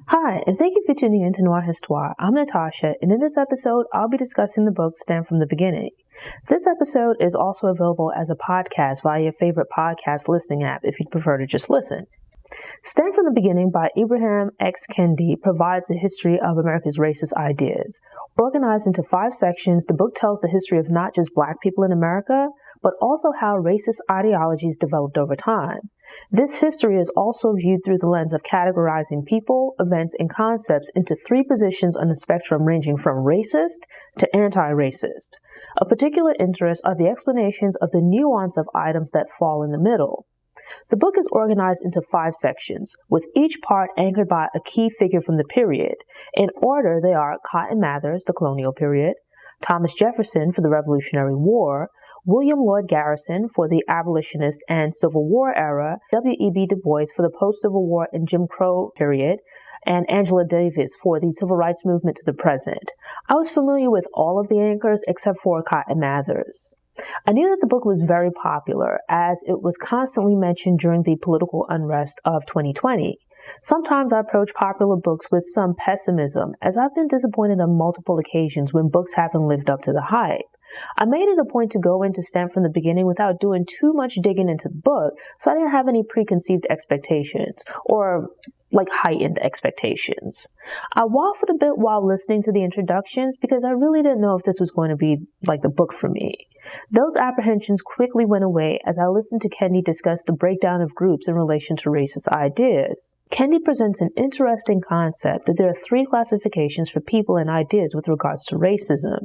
Hi, and thank you for tuning in to Noir Histoire. I'm Natasha, and in this episode, I'll be discussing the book Stand from the Beginning. This episode is also available as a podcast via your favorite podcast listening app if you'd prefer to just listen. Stand from the Beginning by Ibram X. Kendi provides a history of America's racist ideas. Organized into 5 sections, the book tells the history of not just Black people in America, but also how racist ideologies developed over time. This history is also viewed through the lens of categorizing people, events, and concepts into 3 positions on the spectrum ranging from racist to anti-racist. Of particular interest are the explanations of the nuance of items that fall in the middle. The book is organized into 5 sections, with each part anchored by a key figure from the period. In order, they are Cotton Mather's, the colonial period; Thomas Jefferson for the Revolutionary War; William Lloyd Garrison for the abolitionist and Civil War era; W.E.B. Du Bois for the post-Civil War and Jim Crow period; and Angela Davis for the Civil Rights Movement to the present. I was familiar with all of the anchors except for Cotton Mather's. I knew that the book was very popular, as it was constantly mentioned during the political unrest of 2020. Sometimes I approach popular books with some pessimism, as I've been disappointed on multiple occasions when books haven't lived up to the hype. I made it a point to go into Stand from the Beginning without doing too much digging into the book, so I didn't have any preconceived expectations, or heightened expectations. I waffled a bit while listening to the introductions because I really didn't know if this was going to be the book for me. Those apprehensions quickly went away as I listened to Kendi discuss the breakdown of groups in relation to racist ideas. Kendi presents an interesting concept that there are 3 classifications for people and ideas with regards to racism: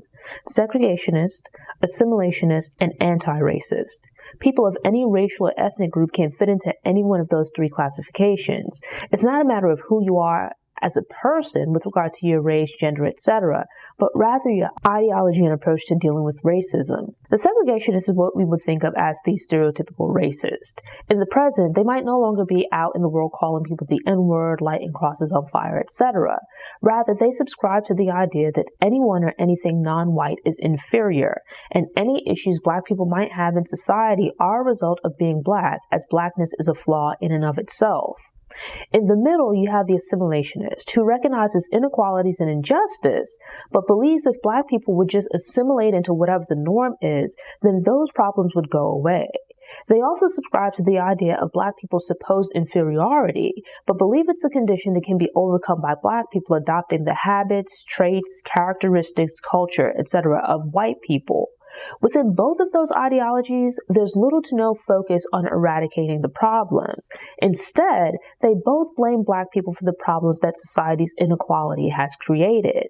segregationist, assimilationist, and anti-racist. People of any racial or ethnic group can fit into any one of those 3 classifications. It's not a matter of who you are as a person with regard to your race, gender, etc., but rather your ideology and approach to dealing with racism. The segregationist is what we would think of as the stereotypical racist. In the present, they might no longer be out in the world calling people the N-word, lighting crosses on fire, etc. Rather, they subscribe to the idea that anyone or anything non-white is inferior, and any issues Black people might have in society are a result of being Black, as Blackness is a flaw in and of itself. In the middle, you have the assimilationist, who recognizes inequalities and injustice, but believes if Black people would just assimilate into whatever the norm is, then those problems would go away. They also subscribe to the idea of Black people's supposed inferiority, but believe it's a condition that can be overcome by Black people adopting the habits, traits, characteristics, culture, etc. of white people. Within both of those ideologies, there's little to no focus on eradicating the problems. Instead, they both blame Black people for the problems that society's inequality has created.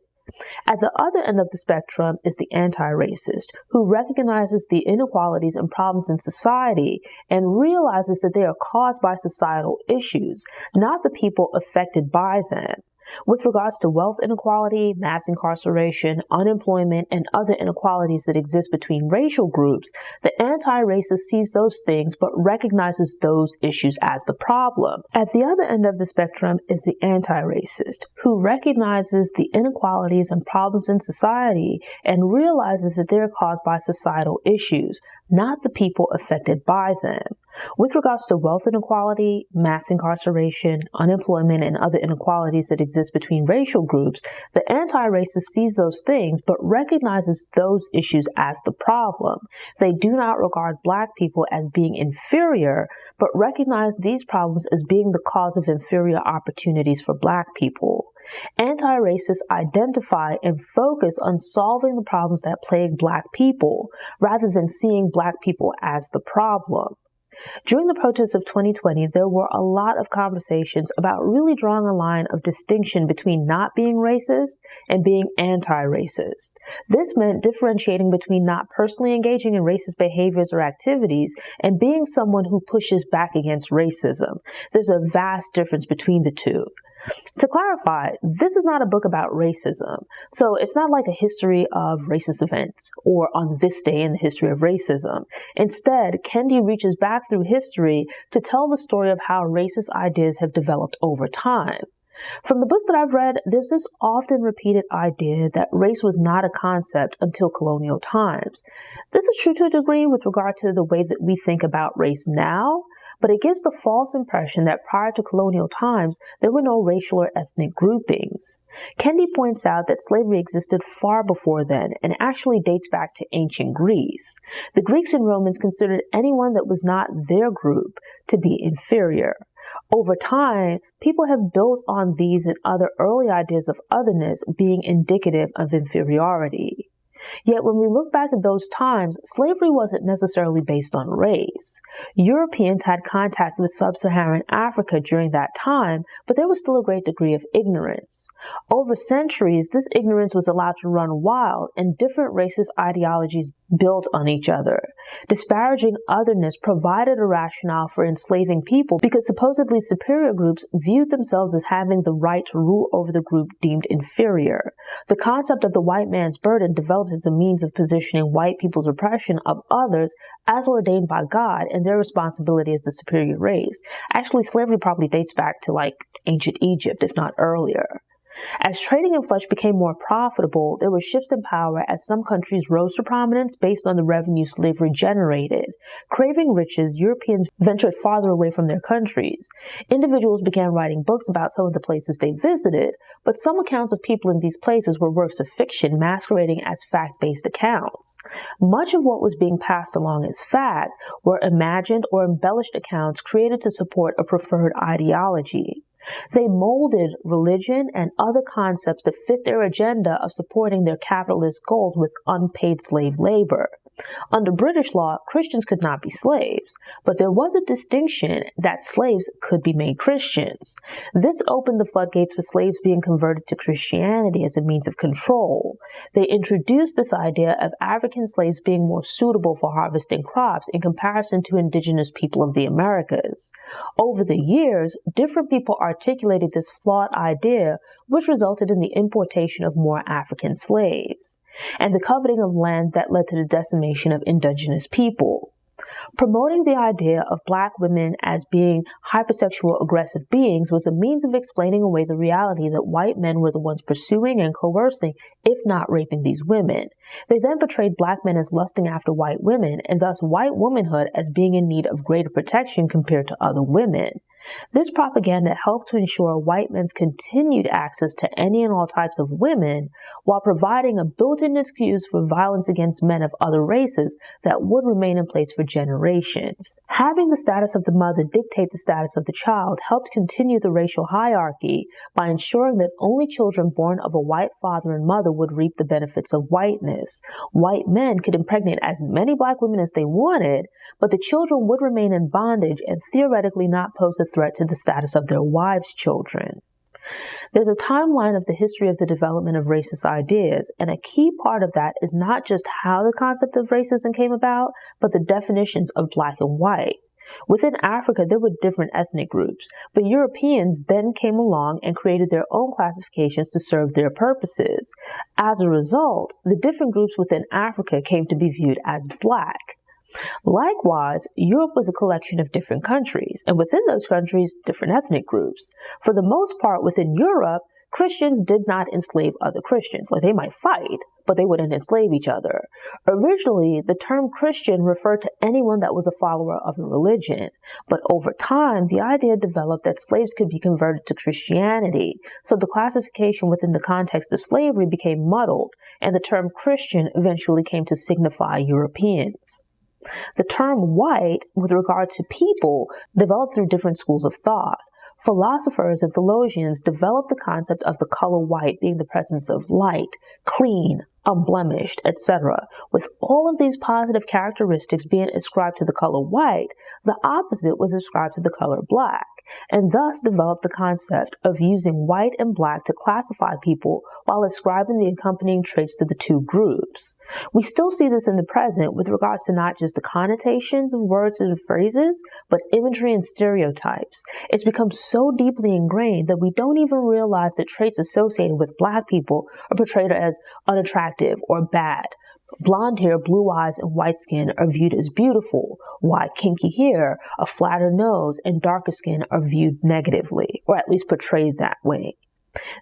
At the other end of the spectrum is the anti-racist, who recognizes the inequalities and problems in society and realizes that they are caused by societal issues, not the people affected by them. With regards to wealth inequality, mass incarceration, unemployment, and other inequalities that exist between racial groups, the anti-racist sees those things but recognizes those issues as the problem. At the other end of the spectrum is the anti-racist, who recognizes the inequalities and problems in society and realizes that they are caused by societal issues, not the people affected by them. With regards to wealth inequality, mass incarceration, unemployment, and other inequalities that exist between racial groups, the anti-racist sees those things but recognizes those issues as the problem. They do not regard Black people as being inferior, but recognize these problems as being the cause of inferior opportunities for Black people. Anti-racists identify and focus on solving the problems that plague Black people, rather than seeing Black people as the problem. During the protests of 2020, there were a lot of conversations about really drawing a line of distinction between not being racist and being anti-racist. This meant differentiating between not personally engaging in racist behaviors or activities and being someone who pushes back against racism. There's a vast difference between the two. To clarify, this is not a book about racism, so it's not like a history of racist events or on this day in the history of racism. Instead, Kendi reaches back through history to tell the story of how racist ideas have developed over time. From the books that I've read, there's this often repeated idea that race was not a concept until colonial times. This is true to a degree with regard to the way that we think about race now, but it gives the false impression that prior to colonial times, there were no racial or ethnic groupings. Kendi points out that slavery existed far before then and actually dates back to ancient Greece. The Greeks and Romans considered anyone that was not their group to be inferior. Over time, people have built on these and other early ideas of otherness being indicative of inferiority. Yet when we look back at those times, slavery wasn't necessarily based on race. Europeans had contact with sub-Saharan Africa during that time, but there was still a great degree of ignorance. Over centuries, this ignorance was allowed to run wild, and different racist ideologies built on each other. Disparaging otherness provided a rationale for enslaving people because supposedly superior groups viewed themselves as having the right to rule over the group deemed inferior. The concept of the white man's burden developed as a means of positioning white people's oppression of others as ordained by God and their responsibility as the superior race. Actually, slavery probably dates back to ancient Egypt, if not earlier. As trading in flesh became more profitable, there were shifts in power as some countries rose to prominence based on the revenue slavery generated. Craving riches, Europeans ventured farther away from their countries. Individuals began writing books about some of the places they visited, but some accounts of people in these places were works of fiction masquerading as fact-based accounts. Much of what was being passed along as fact were imagined or embellished accounts created to support a preferred ideology. They molded religion and other concepts to fit their agenda of supporting their capitalist goals with unpaid slave labor. Under British law, Christians could not be slaves, but there was a distinction that slaves could be made Christians. This opened the floodgates for slaves being converted to Christianity as a means of control. They introduced this idea of African slaves being more suitable for harvesting crops in comparison to indigenous people of the Americas. Over the years, different people articulated this flawed idea, which resulted in the importation of more African slaves and the coveting of land that led to the decimation of indigenous people. Promoting the idea of Black women as being hypersexual aggressive beings was a means of explaining away the reality that white men were the ones pursuing and coercing, if not raping, these women. They then portrayed Black men as lusting after white women, and thus white womanhood as being in need of greater protection compared to other women. This propaganda helped to ensure white men's continued access to any and all types of women, while providing a built-in excuse for violence against men of other races that would remain in place for generations. Having the status of the mother dictate the status of the child helped continue the racial hierarchy by ensuring that only children born of a white father and mother would reap the benefits of whiteness. White men could impregnate as many Black women as they wanted, but the children would remain in bondage and theoretically not pose a threat to the status of their wives' children. There's a timeline of the history of the development of racist ideas, and a key part of that is not just how the concept of racism came about, but the definitions of Black and white. Within Africa, there were different ethnic groups, but Europeans then came along and created their own classifications to serve their purposes. As a result, the different groups within Africa came to be viewed as Black. Likewise, Europe was a collection of different countries, and within those countries, different ethnic groups. For the most part, within Europe, Christians did not enslave other Christians. They might fight, but they wouldn't enslave each other. Originally, the term Christian referred to anyone that was a follower of a religion, but over time, the idea developed that slaves could be converted to Christianity, so the classification within the context of slavery became muddled, and the term Christian eventually came to signify Europeans. The term white, with regard to people, developed through different schools of thought. Philosophers and theologians developed the concept of the color white being the presence of light, clean, unblemished, etc. With all of these positive characteristics being ascribed to the color white, the opposite was ascribed to the color Black, and thus developed the concept of using white and Black to classify people while ascribing the accompanying traits to the two groups. We still see this in the present with regards to not just the connotations of words and phrases, but imagery and stereotypes. It's become so deeply ingrained that we don't even realize that traits associated with Black people are portrayed as unattractive or bad, Blonde hair, blue eyes, and white skin are viewed as beautiful, while kinky hair, a flatter nose, and darker skin are viewed negatively, or at least portrayed that way.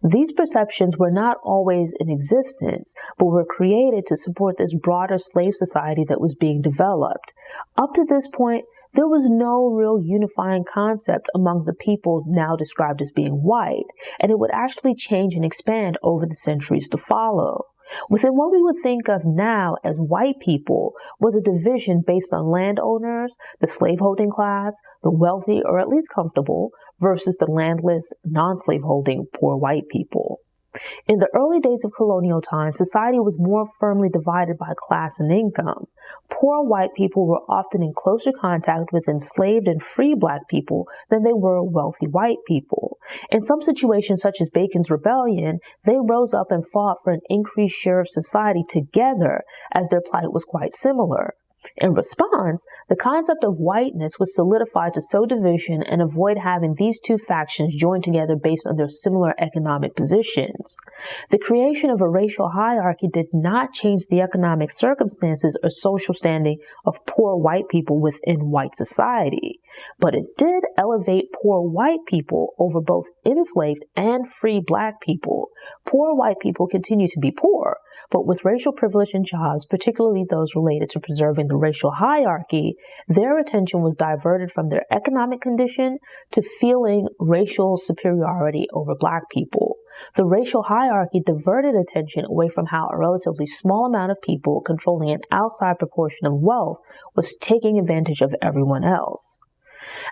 These perceptions were not always in existence, but were created to support this broader slave society that was being developed. Up to this point, there was no real unifying concept among the people now described as being white, and it would actually change and expand over the centuries to follow. Within what we would think of now as white people was a division based on landowners, the slaveholding class, the wealthy or at least comfortable, versus the landless, non-slaveholding poor white people. In the early days of colonial times, society was more firmly divided by class and income. Poor white people were often in closer contact with enslaved and free black people than they were wealthy white people. In some situations, such as Bacon's Rebellion, they rose up and fought for an increased share of society together, as their plight was quite similar. In response, the concept of whiteness was solidified to sow division and avoid having these two factions joined together based on their similar economic positions. The creation of a racial hierarchy did not change the economic circumstances or social standing of poor white people within white society, but it did elevate poor white people over both enslaved and free black people. Poor white people continue to be poor, but with racial privilege and jobs, particularly those related to preserving the racial hierarchy, their attention was diverted from their economic condition to feeling racial superiority over black people. The racial hierarchy diverted attention away from how a relatively small amount of people controlling an outside proportion of wealth was taking advantage of everyone else.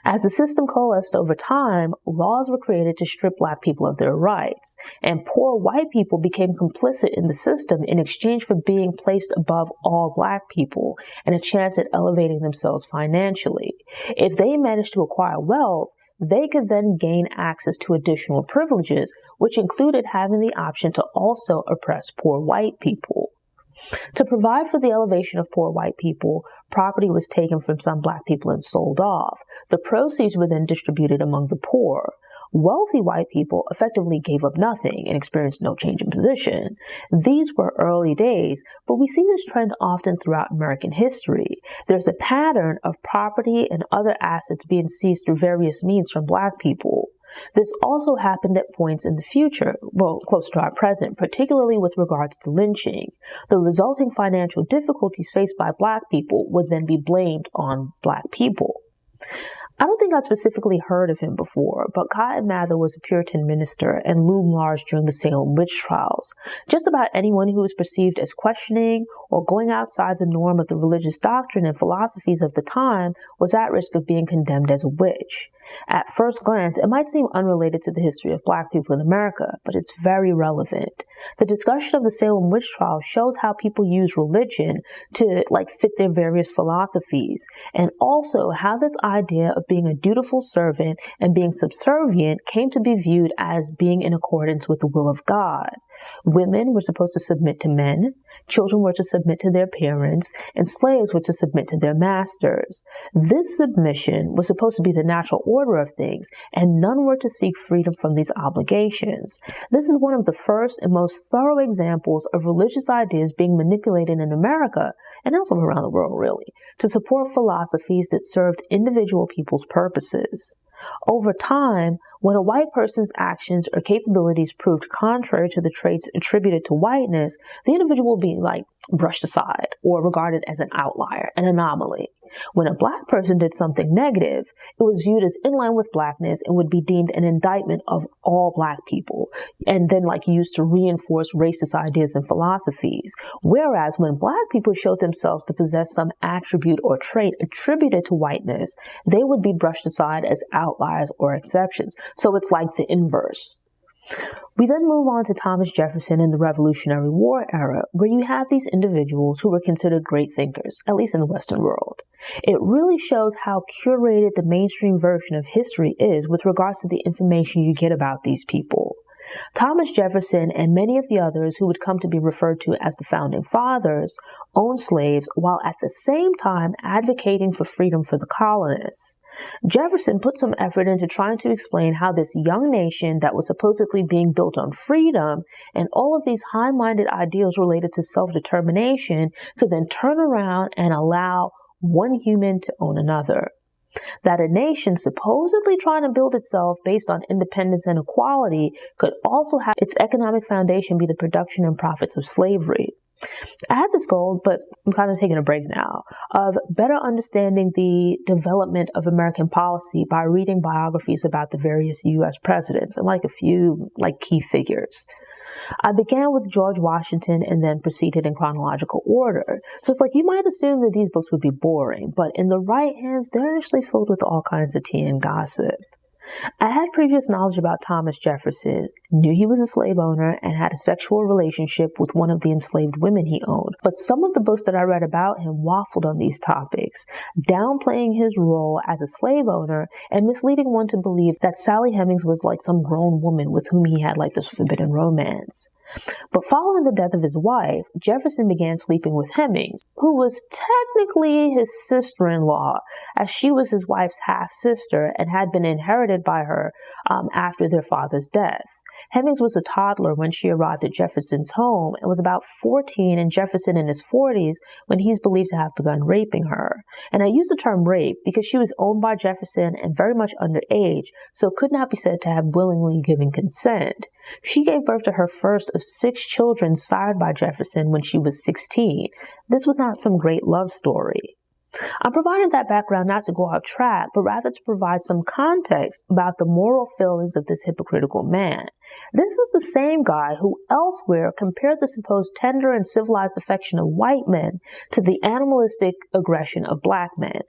As the system coalesced over time, laws were created to strip black people of their rights, and poor white people became complicit in the system in exchange for being placed above all black people and a chance at elevating themselves financially. If they managed to acquire wealth, they could then gain access to additional privileges, which included having the option to also oppress poor white people. To provide for the elevation of poor white people, property was taken from some black people and sold off. The proceeds were then distributed among the poor. Wealthy white people effectively gave up nothing and experienced no change in position. These were early days, but we see this trend often throughout American history. There's a pattern of property and other assets being seized through various means from black people. This also happened at points in the future, close to our present, particularly with regards to lynching. The resulting financial difficulties faced by black people would then be blamed on black people. I don't think I'd specifically heard of him before, but Cotton Mather was a Puritan minister and loomed large during the Salem witch trials. Just about anyone who was perceived as questioning or going outside the norm of the religious doctrine and philosophies of the time was at risk of being condemned as a witch. At first glance, it might seem unrelated to the history of black people in America, but it's very relevant. The discussion of the Salem witch trials shows how people use religion to fit their various philosophies, and also how this idea of being a dutiful servant and being subservient came to be viewed as being in accordance with the will of God. Women were supposed to submit to men, children were to submit to their parents, and slaves were to submit to their masters. This submission was supposed to be the natural order of things, and none were to seek freedom from these obligations. This is one of the first and most thorough examples of religious ideas being manipulated in America, and elsewhere around the world really, to support philosophies that served individual people's purposes. Over time, when a white person's actions or capabilities proved contrary to the traits attributed to whiteness, the individual would be brushed aside or regarded as an outlier, an anomaly. When a black person did something negative, it was viewed as in line with blackness and would be deemed an indictment of all black people, and then used to reinforce racist ideas and philosophies. Whereas when black people showed themselves to possess some attribute or trait attributed to whiteness, they would be brushed aside as outliers or exceptions. So it's like the inverse. We then move on to Thomas Jefferson in the Revolutionary War era, where you have these individuals who were considered great thinkers, at least in the Western world. It really shows how curated the mainstream version of history is with regards to the information you get about these people. Thomas Jefferson and many of the others who would come to be referred to as the Founding Fathers owned slaves while at the same time advocating for freedom for the colonists. Jefferson put some effort into trying to explain how this young nation that was supposedly being built on freedom and all of these high-minded ideals related to self-determination could then turn around and allow one human to own another. That a nation supposedly trying to build itself based on independence and equality could also have its economic foundation be the production and profits of slavery. I had this goal, but I'm kind of taking a break now, of better understanding the development of American policy by reading biographies about the various U.S. presidents and a few key figures. I began with George Washington and then proceeded in chronological order. So it's you might assume that these books would be boring, but in the right hands, they're actually filled with all kinds of tea and gossip. I had previous knowledge about Thomas Jefferson, knew he was a slave owner, and had a sexual relationship with one of the enslaved women he owned. But some of the books that I read about him waffled on these topics, downplaying his role as a slave owner and misleading one to believe that Sally Hemings was some grown woman with whom he had this forbidden romance. But following the death of his wife, Jefferson began sleeping with Hemings, who was technically his sister-in-law, as she was his wife's half-sister and had been inherited by her after their father's death. Hemings was a toddler when she arrived at Jefferson's home and was about 14 and Jefferson in his 40s when he's believed to have begun raping her. And I use the term rape because she was owned by Jefferson and very much underage, so could not be said to have willingly given consent. She gave birth to her first of 6 children sired by Jefferson when she was 16. This was not some great love story. I'm providing that background not to go off track, but rather to provide some context about the moral failings of this hypocritical man. This is the same guy who elsewhere compared the supposed tender and civilized affection of white men to the animalistic aggression of black men.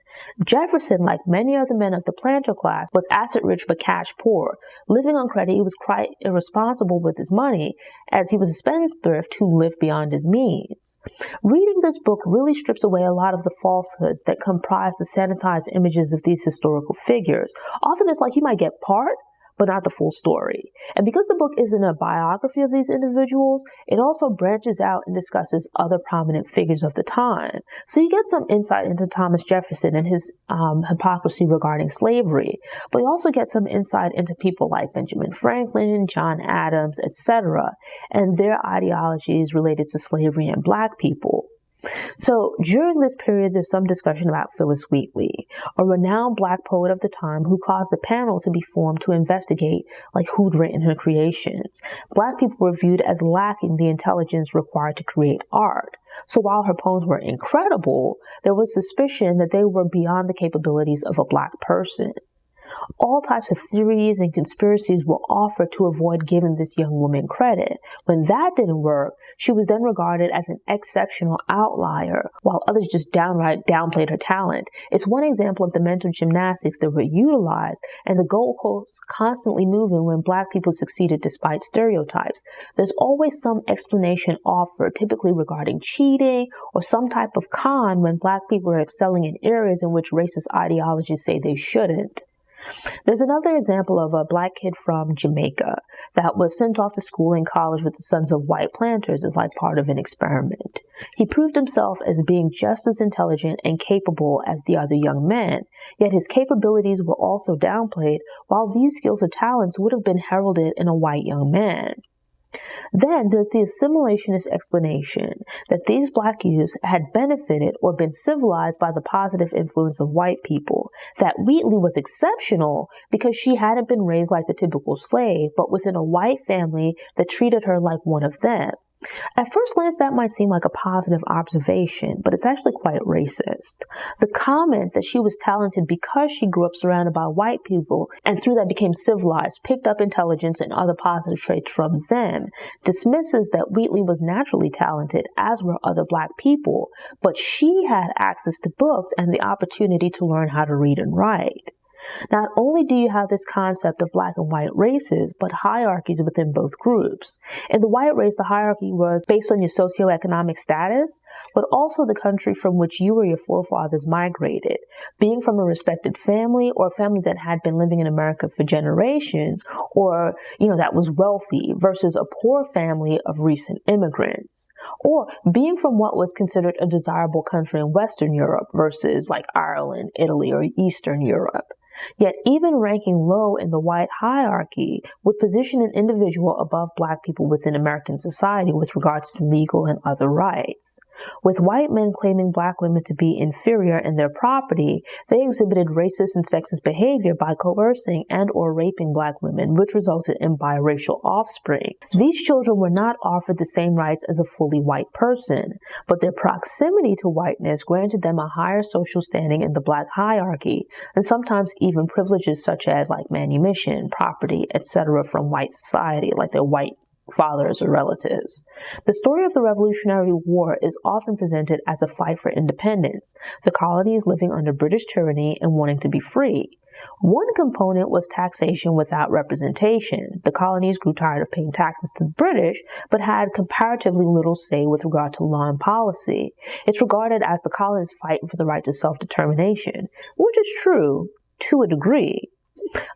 Jefferson, like many other men of the planter class, was asset rich but cash poor. Living on credit, he was quite irresponsible with his money, as he was a spendthrift who lived beyond his means. Reading this book really strips away a lot of the falsehoods that comprise the sanitized images of these historical figures. Often it's you might get part, but not the full story. And because the book isn't a biography of these individuals, it also branches out and discusses other prominent figures of the time. So you get some insight into Thomas Jefferson and his hypocrisy regarding slavery, but you also get some insight into people like Benjamin Franklin, John Adams, etc., and their ideologies related to slavery and black people. So during this period, there's some discussion about Phyllis Wheatley, a renowned black poet of the time who caused a panel to be formed to investigate who'd written her creations. Black people were viewed as lacking the intelligence required to create art. So while her poems were incredible, there was suspicion that they were beyond the capabilities of a black person. All types of theories and conspiracies were offered to avoid giving this young woman credit. When that didn't work, she was then regarded as an exceptional outlier, while others just downright downplayed her talent. It's one example of the mental gymnastics that were utilized and the goalposts constantly moving when black people succeeded despite stereotypes. There's always some explanation offered, typically regarding cheating or some type of con when black people are excelling in areas in which racist ideologies say they shouldn't. There's another example of a black kid from Jamaica that was sent off to school and college with the sons of white planters as part of an experiment. He proved himself as being just as intelligent and capable as the other young men, yet his capabilities were also downplayed, while these skills or talents would have been heralded in a white young man. Then there's the assimilationist explanation that these black youths had benefited or been civilized by the positive influence of white people, that Wheatley was exceptional because she hadn't been raised like the typical slave, but within a white family that treated her like one of them. At first glance, that might seem like a positive observation, but it's actually quite racist. The comment that she was talented because she grew up surrounded by white people and through that became civilized, picked up intelligence and other positive traits from them, dismisses that Wheatley was naturally talented, as were other black people, but she had access to books and the opportunity to learn how to read and write. Not only do you have this concept of black and white races, but hierarchies within both groups. In the white race, the hierarchy was based on your socioeconomic status, but also the country from which you or your forefathers migrated. Being from a respected family or a family that had been living in America for generations, or, that was wealthy versus a poor family of recent immigrants. Or being from what was considered a desirable country in Western Europe versus like Ireland, Italy, or Eastern Europe. Yet even ranking low in the white hierarchy would position an individual above black people within American society with regards to legal and other rights. With white men claiming black women to be inferior in their property, they exhibited racist and sexist behavior by coercing and or raping black women, which resulted in biracial offspring. These children were not offered the same rights as a fully white person, but their proximity to whiteness granted them a higher social standing in the black hierarchy, and sometimes even privileges such as like manumission, property, etc. from white society, like their white fathers or relatives. The story of the Revolutionary War is often presented as a fight for independence, the colonies living under British tyranny and wanting to be free. One component was taxation without representation. The colonies grew tired of paying taxes to the British, but had comparatively little say with regard to law and policy. It's regarded as the colonies fighting for the right to self-determination, which is true to a degree.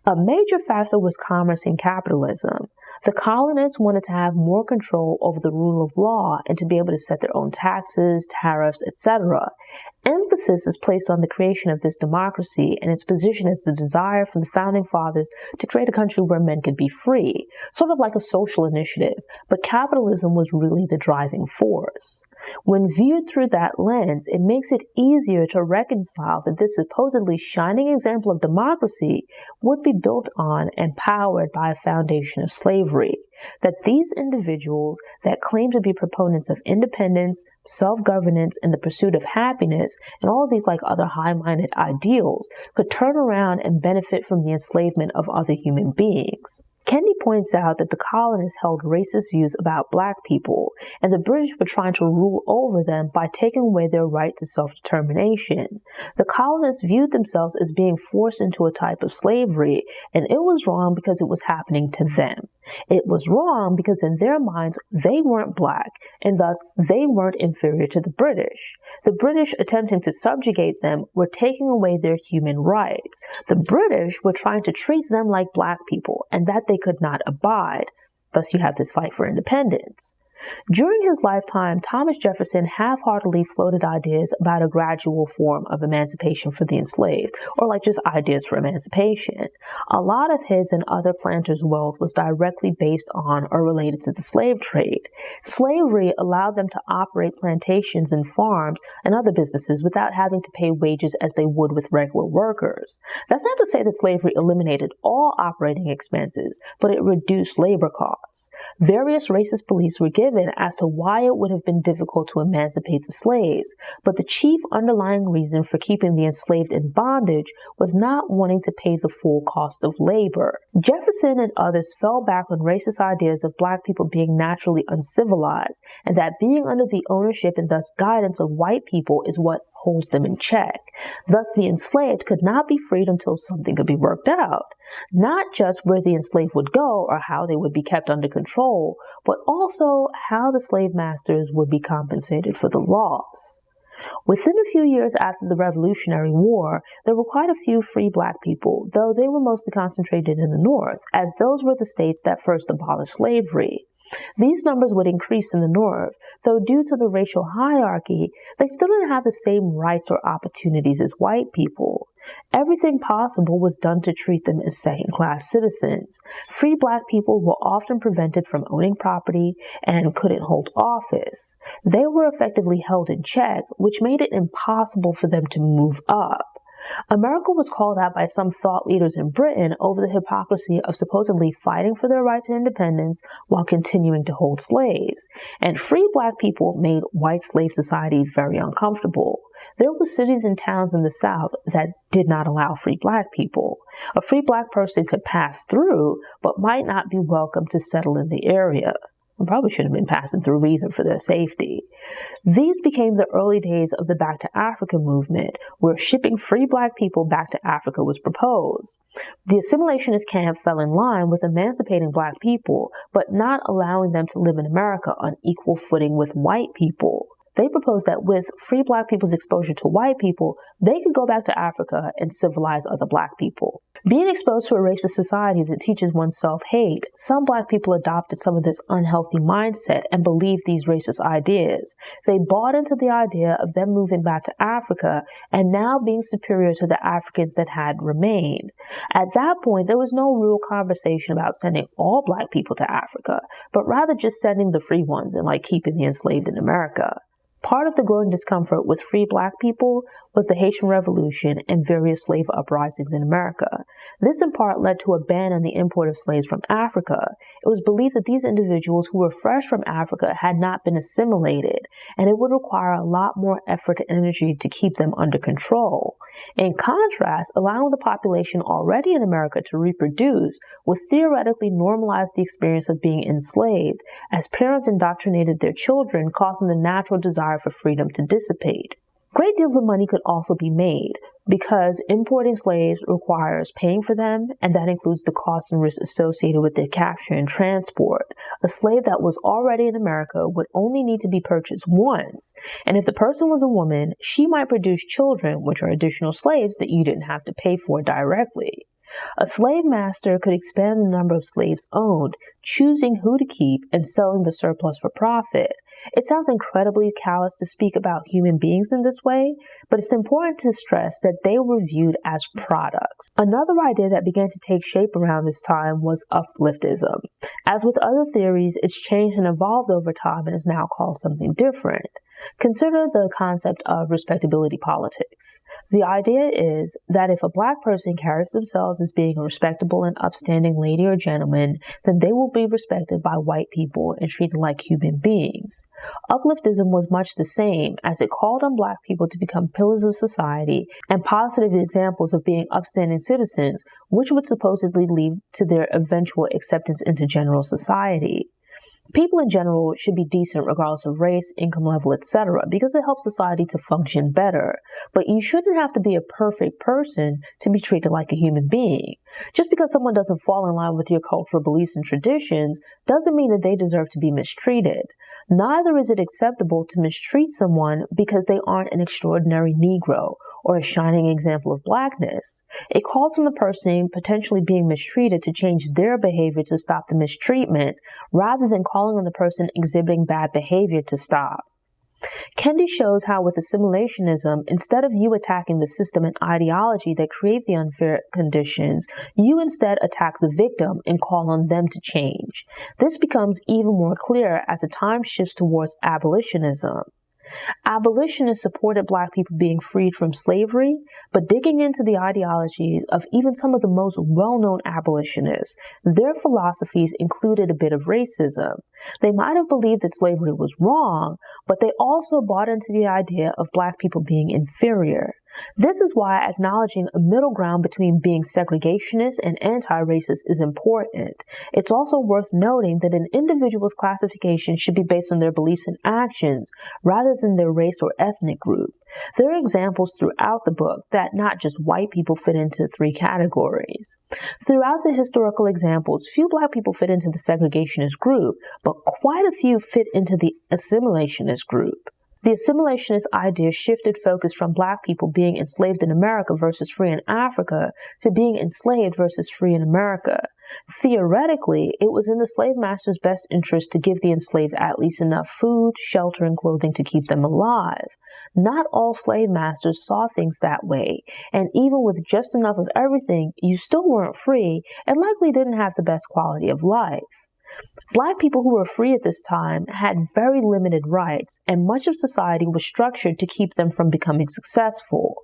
A major factor was commerce and capitalism. The colonists wanted to have more control over the rule of law and to be able to set their own taxes, tariffs, etc. Emphasis is placed on the creation of this democracy and its position as the desire from the founding fathers to create a country where men could be free, sort of like a social initiative, but capitalism was really the driving force. When viewed through that lens, it makes it easier to reconcile that this supposedly shining example of democracy would be built on and powered by a foundation of slavery. That these individuals that claim to be proponents of independence, self-governance, and the pursuit of happiness, and all of these like other high-minded ideals, could turn around and benefit from the enslavement of other human beings. Kendi points out that the colonists held racist views about black people, and the British were trying to rule over them by taking away their right to self-determination. The colonists viewed themselves as being forced into a type of slavery, and it was wrong because it was happening to them. It was wrong because in their minds, they weren't black, and thus they weren't inferior to the British. The British, attempting to subjugate them, were taking away their human rights. The British were trying to treat them like black people, and that they could not abide. Thus you have this fight for independence. During his lifetime, Thomas Jefferson half-heartedly floated ideas about a gradual form of emancipation for the enslaved, or like just ideas for emancipation. A lot of his and other planters' wealth was directly based on or related to the slave trade. Slavery allowed them to operate plantations and farms and other businesses without having to pay wages as they would with regular workers. That's not to say that slavery eliminated all operating expenses, but it reduced labor costs. Various racist beliefs were given as to why it would have been difficult to emancipate the slaves, but the chief underlying reason for keeping the enslaved in bondage was not wanting to pay the full cost of labor. Jefferson and others fell back on racist ideas of black people being naturally uncivilized, and that being under the ownership and thus guidance of white people is what holds them in check. Thus, the enslaved could not be freed until something could be worked out. Not just where the enslaved would go or how they would be kept under control, but also how the slave masters would be compensated for the loss. Within a few years after the Revolutionary War, there were quite a few free black people, though they were mostly concentrated in the North, as those were the states that first abolished slavery. These numbers would increase in the North, though due to the racial hierarchy, they still didn't have the same rights or opportunities as white people. Everything possible was done to treat them as second-class citizens. Free black people were often prevented from owning property and couldn't hold office. They were effectively held in check, which made it impossible for them to move up. America was called out by some thought leaders in Britain over the hypocrisy of supposedly fighting for their right to independence while continuing to hold slaves. And free black people made white slave society very uncomfortable. There were cities and towns in the South that did not allow free black people. A free black person could pass through, but might not be welcome to settle in the area. and probably shouldn't have been passing through either for their safety. These became the early days of the Back to Africa movement, where shipping free black people back to Africa was proposed. The assimilationist camp fell in line with emancipating black people, but not allowing them to live in America on equal footing with white people. They proposed that with free black people's exposure to white people, they could go back to Africa and civilize other black people. Being exposed to a racist society that teaches oneself hate, some black people adopted some of this unhealthy mindset and believed these racist ideas. They bought into the idea of them moving back to Africa and now being superior to the Africans that had remained. At that point, there was no real conversation about sending all black people to Africa, but rather just sending the free ones and keeping the enslaved in America. Part of the growing discomfort with free black people was the Haitian Revolution and various slave uprisings in America. This in part led to a ban on the import of slaves from Africa. It was believed that these individuals who were fresh from Africa had not been assimilated, and it would require a lot more effort and energy to keep them under control. In contrast, allowing the population already in America to reproduce would theoretically normalize the experience of being enslaved, as parents indoctrinated their children, causing the natural desire for freedom to dissipate. Great deals of money could also be made because importing slaves requires paying for them, and that includes the costs and risks associated with their capture and transport. A slave that was already in America would only need to be purchased once, and if the person was a woman, she might produce children, which are additional slaves that you didn't have to pay for directly. A slave master could expand the number of slaves owned, choosing who to keep and selling the surplus for profit. It sounds incredibly callous to speak about human beings in this way, but it's important to stress that they were viewed as products. Another idea that began to take shape around this time was Upliftism. As with other theories, it's changed and evolved over time and is now called something different. Consider the concept of respectability politics. The idea is that if a black person carries themselves as being a respectable and upstanding lady or gentleman, then they will be respected by white people and treated like human beings. Upliftism was much the same, as it called on black people to become pillars of society and positive examples of being upstanding citizens, which would supposedly lead to their eventual acceptance into general society. People in general should be decent regardless of race, income level, etc., because it helps society to function better. But you shouldn't have to be a perfect person to be treated like a human being. Just because someone doesn't fall in line with your cultural beliefs and traditions doesn't mean that they deserve to be mistreated. Neither is it acceptable to mistreat someone because they aren't an extraordinary Negro or a shining example of blackness. It calls on the person potentially being mistreated to change their behavior to stop the mistreatment, rather than calling on the person exhibiting bad behavior to stop. Kendi shows how with assimilationism, instead of you attacking the system and ideology that create the unfair conditions, you instead attack the victim and call on them to change. This becomes even more clear as the time shifts towards abolitionism. Abolitionists supported black people being freed from slavery, but digging into the ideologies of even some of the most well-known abolitionists, their philosophies included a bit of racism. They might have believed that slavery was wrong, but they also bought into the idea of black people being inferior. This is why acknowledging a middle ground between being segregationist and anti-racist is important. It's also worth noting that an individual's classification should be based on their beliefs and actions rather than their race or ethnic group. There are examples throughout the book that not just white people fit into three categories. Throughout the historical examples, few black people fit into the segregationist group, but quite a few fit into the assimilationist group. The assimilationist idea shifted focus from black people being enslaved in America versus free in Africa to being enslaved versus free in America. Theoretically, it was in the slave master's best interest to give the enslaved at least enough food, shelter, and clothing to keep them alive. Not all slave masters saw things that way, and even with just enough of everything, you still weren't free and likely didn't have the best quality of life. Black people who were free at this time had very limited rights, and much of society was structured to keep them from becoming successful.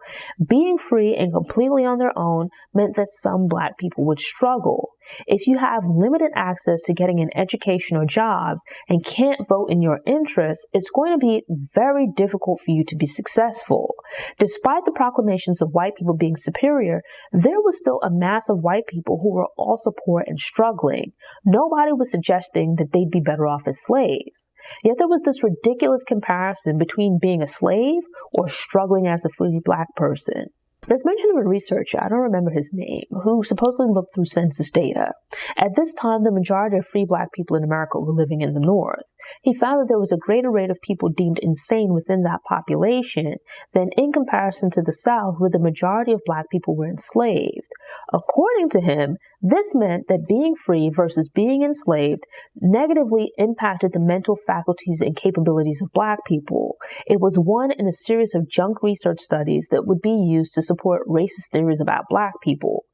Being free and completely on their own meant that some black people would struggle. If you have limited access to getting an education or jobs and can't vote in your interests, it's going to be very difficult for you to be successful. Despite the proclamations of white people being superior, there was still a mass of white people who were also poor and struggling. Nobody was suggesting that they'd be better off as slaves. Yet there was this ridiculous comparison between being a slave or struggling as a free black person. There's mention of a researcher, I don't remember his name, who supposedly looked through census data. At this time, the majority of free black people in America were living in the North. He found that there was a greater rate of people deemed insane within that population than in comparison to the South, where the majority of black people were enslaved. According to him, this meant that being free versus being enslaved negatively impacted the mental faculties and capabilities of black people. It was one in a series of junk research studies that would be used to support racist theories about black people.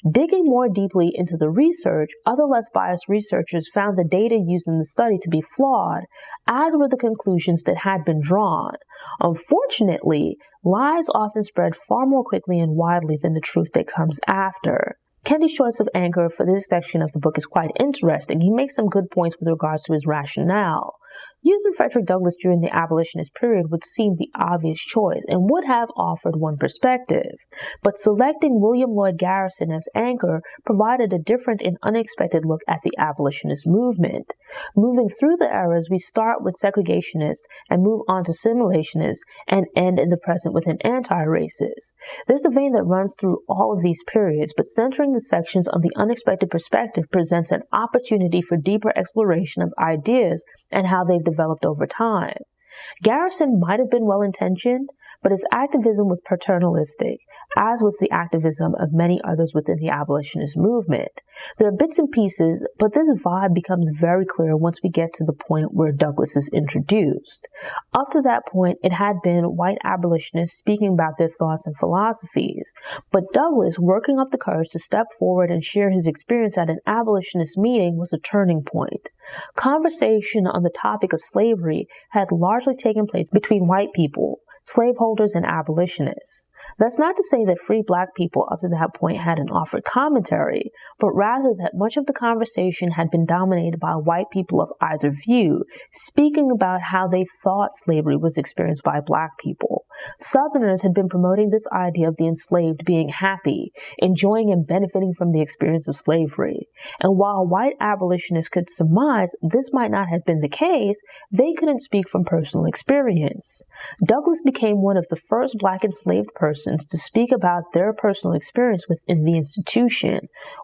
Digging more deeply into the research, other less biased researchers found the data used in the study to be flawed, as were the conclusions that had been drawn. Unfortunately, lies often spread far more quickly and widely than the truth that comes after. Kendi's choice of anchor for this section of the book is quite interesting. He makes some good points with regards to his rationale. Using Frederick Douglass during the abolitionist period would seem the obvious choice and would have offered one perspective. But selecting William Lloyd Garrison as anchor provided a different and unexpected look at the abolitionist movement. Moving through the eras, we start with segregationists and move on to simulationists and end in the present with an anti-racist. There's a vein that runs through all of these periods, but centering the sections on the unexpected perspective presents an opportunity for deeper exploration of ideas and how they've developed over time. Garrison might have been well-intentioned, but his activism was paternalistic, as was the activism of many others within the abolitionist movement. There are bits and pieces, but this vibe becomes very clear once we get to the point where Douglass is introduced. Up to that point, it had been white abolitionists speaking about their thoughts and philosophies, but Douglass, working up the courage to step forward and share his experience at an abolitionist meeting, was a turning point. Conversation on the topic of slavery had largely taken place between white people, slaveholders, and abolitionists. That's not to say that free black people up to that point hadn't offered commentary, but rather that much of the conversation had been dominated by white people of either view, speaking about how they thought slavery was experienced by black people. Southerners had been promoting this idea of the enslaved being happy, enjoying and benefiting from the experience of slavery. And while white abolitionists could surmise this might not have been the case, they couldn't speak from personal experience. Douglass became one of the first black enslaved persons to speak about their personal experience within the institution.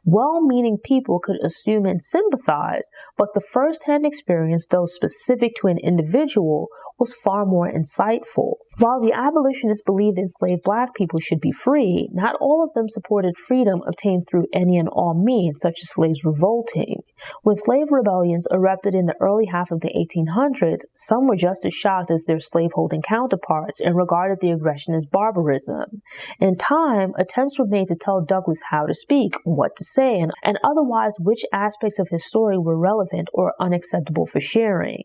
Well-meaning people could assume and sympathize, but the first-hand experience, though specific to an individual, was far more insightful. While the abolitionists believed enslaved black people should be free, not all of them supported freedom obtained through any and all means, such as slaves revolting. When slave rebellions erupted in the early half of the 1800s, some were just as shocked as their slaveholding counterparts and regarded the aggression as barbarism. In time, attempts were made to tell Douglass how to speak, what to say, and otherwise which aspects of his story were relevant or unacceptable for sharing.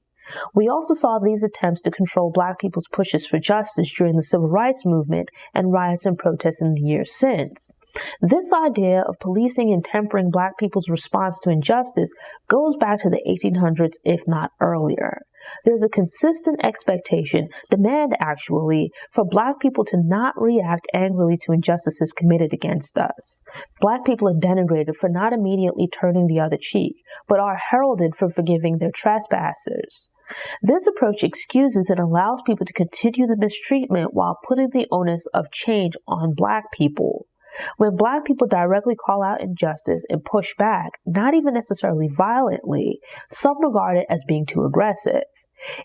We also saw these attempts to control black people's pushes for justice during the civil rights movement and riots and protests in the years since. This idea of policing and tempering black people's response to injustice goes back to the 1800s, if not earlier. There's a consistent expectation, demand actually, for black people to not react angrily to injustices committed against us. Black people are denigrated for not immediately turning the other cheek, but are heralded for forgiving their trespassers. This approach excuses and allows people to continue the mistreatment while putting the onus of change on black people. When black people directly call out injustice and push back, not even necessarily violently, some regard it as being too aggressive.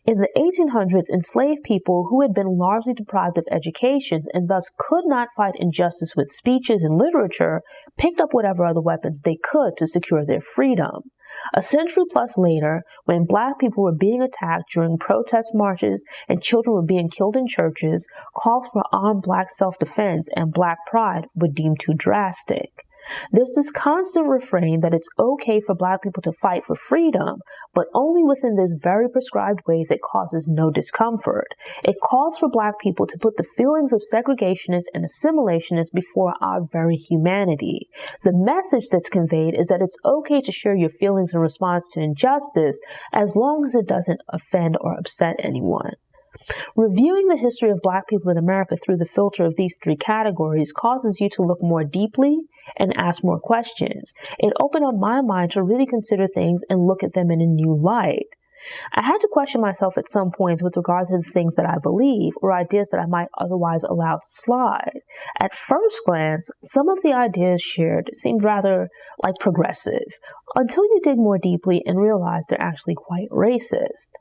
In the 1800s, enslaved people who had been largely deprived of educations and thus could not fight injustice with speeches and literature picked up whatever other weapons they could to secure their freedom. A century plus later, when black people were being attacked during protest marches and children were being killed in churches, calls for armed black self-defense and black pride were deemed too drastic. There's this constant refrain that it's okay for Black people to fight for freedom, but only within this very prescribed way that causes no discomfort. It calls for Black people to put the feelings of segregationists and assimilationists before our very humanity. The message that's conveyed is that it's okay to share your feelings in response to injustice as long as it doesn't offend or upset anyone. Reviewing the history of Black people in America through the filter of these three categories causes you to look more deeply and ask more questions. It opened up my mind to really consider things and look at them in a new light. I had to question myself at some points with regard to the things that I believe or ideas that I might otherwise allow to slide. At first glance, some of the ideas shared seemed rather like progressive, until you dig more deeply and realize they're actually quite racist.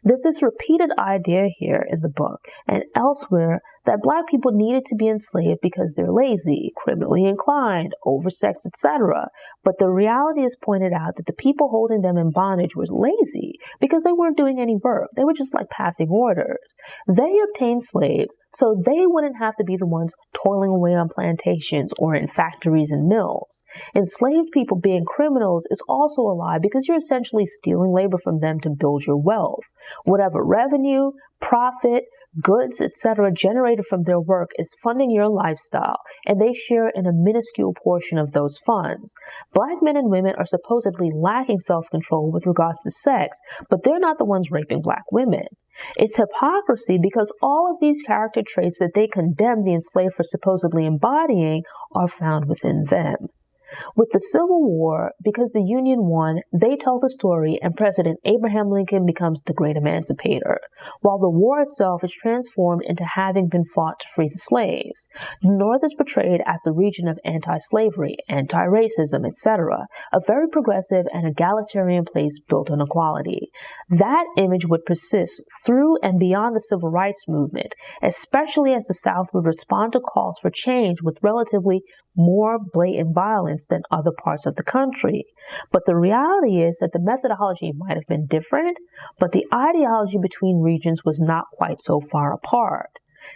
There's this repeated idea here in the book and elsewhere that Black people needed to be enslaved because they're lazy, criminally inclined, oversexed, etc. But the reality is pointed out that the people holding them in bondage were lazy because they weren't doing any work. They were just like passing orders. They obtained slaves so they wouldn't have to be the ones toiling away on plantations or in factories and mills. Enslaved people being criminals is also a lie because you're essentially stealing labor from them to build your wealth. Whatever revenue, profit, goods, etc. generated from their work is funding your lifestyle, and they share in a minuscule portion of those funds. Black men and women are supposedly lacking self-control with regards to sex, but they're not the ones raping Black women. It's hypocrisy because all of these character traits that they condemn the enslaved for supposedly embodying are found within them. With the Civil War, because the Union won, they tell the story and President Abraham Lincoln becomes the great emancipator, while the war itself is transformed into having been fought to free the slaves. The North is portrayed as the region of anti-slavery, anti-racism, etc., a very progressive and egalitarian place built on equality. That image would persist through and beyond the Civil Rights Movement, especially as the South would respond to calls for change with relatively more blatant violence than other parts of the country. But the reality is that the methodology might have been different, but the ideology between regions was not quite so far apart.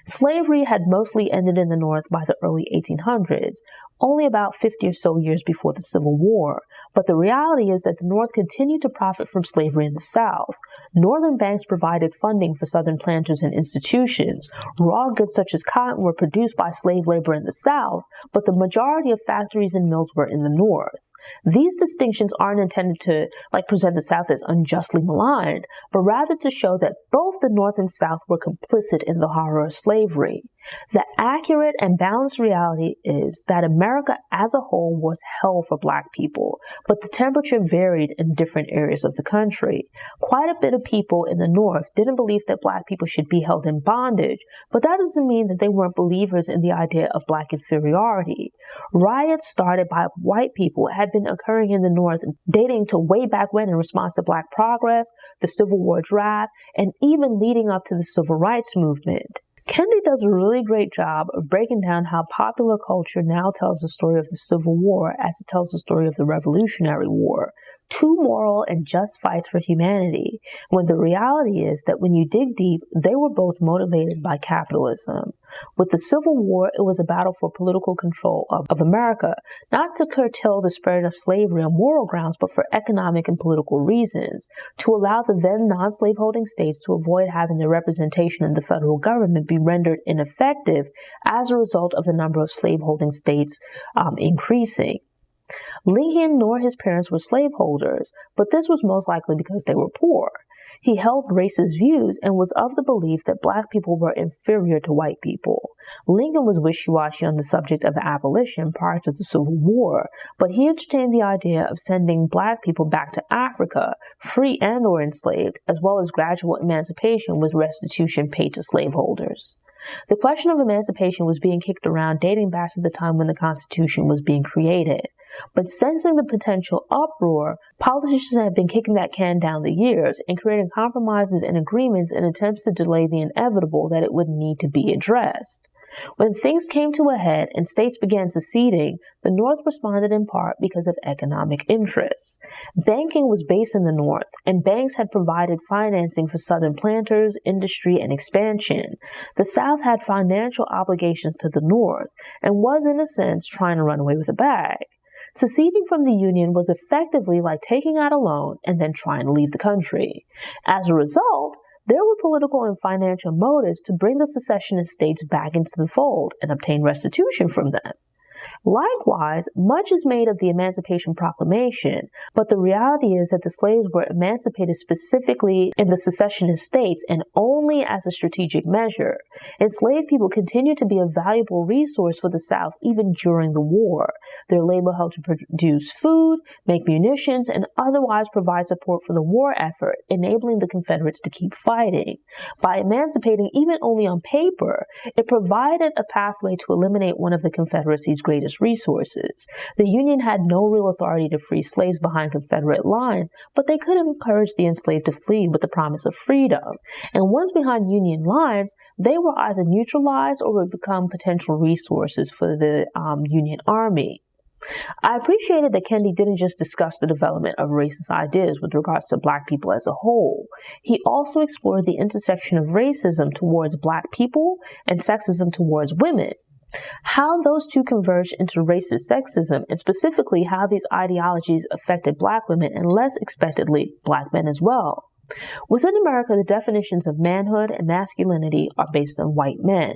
Slavery had mostly ended in the North by the early 1800s, only about 50 or so years before the Civil War. But the reality is that the North continued to profit from slavery in the South. Northern banks provided funding for Southern planters and institutions. Raw goods such as cotton were produced by slave labor in the South, but the majority of factories and mills were in the North. These distinctions aren't intended to present the South as unjustly maligned, but rather to show that both the North and South were complicit in the horror of slavery. The accurate and balanced reality is that America as a whole was hell for Black people, but the temperature varied in different areas of the country. Quite a bit of people in the North didn't believe that Black people should be held in bondage, but that doesn't mean that they weren't believers in the idea of Black inferiority. Riots started by white people had been occurring in the North dating to way back when in response to Black progress, the Civil War draft, and even leading up to the Civil Rights Movement. Kendi does a really great job of breaking down how popular culture now tells the story of the Civil War as it tells the story of the Revolutionary War. Two moral and just fights for humanity, when the reality is that when you dig deep, they were both motivated by capitalism. With the Civil War, it was a battle for political control of America, not to curtail the spread of slavery on moral grounds, but for economic and political reasons, to allow the then non-slaveholding states to avoid having their representation in the federal government be rendered ineffective as a result of the number of slaveholding states increasing. Lincoln nor his parents were slaveholders, but this was most likely because they were poor. He held racist views and was of the belief that Black people were inferior to white people. Lincoln was wishy-washy on the subject of abolition prior to the Civil War, but he entertained the idea of sending Black people back to Africa, free and or enslaved, as well as gradual emancipation with restitution paid to slaveholders. The question of emancipation was being kicked around dating back to the time when the Constitution was being created. But sensing the potential uproar, politicians have been kicking that can down the years and creating compromises and agreements in attempts to delay the inevitable that it would need to be addressed. When things came to a head and states began seceding, the North responded in part because of economic interests. Banking was based in the North, and banks had provided financing for Southern planters, industry, and expansion. The South had financial obligations to the North and was, in a sense, trying to run away with a bag. Seceding from the Union was effectively like taking out a loan and then trying to leave the country. As a result, there were political and financial motives to bring the secessionist states back into the fold and obtain restitution from them. Likewise, much is made of the Emancipation Proclamation, but the reality is that the slaves were emancipated specifically in the secessionist states and only as a strategic measure. Enslaved people continued to be a valuable resource for the South even during the war. Their labor helped to produce food, make munitions, and otherwise provide support for the war effort, enabling the Confederates to keep fighting. By emancipating even only on paper, it provided a pathway to eliminate one of the Confederacy's greatest resources. The Union had no real authority to free slaves behind Confederate lines, but they could have encouraged the enslaved to flee with the promise of freedom. And once behind Union lines, they were either neutralized or would become potential resources for the Union Army. I appreciated that Kendi didn't just discuss the development of racist ideas with regards to Black people as a whole. He also explored the intersection of racism towards Black people and sexism towards women. How those two converged into racist sexism, and specifically how these ideologies affected Black women and less expectedly, Black men as well. Within America, the definitions of manhood and masculinity are based on white men.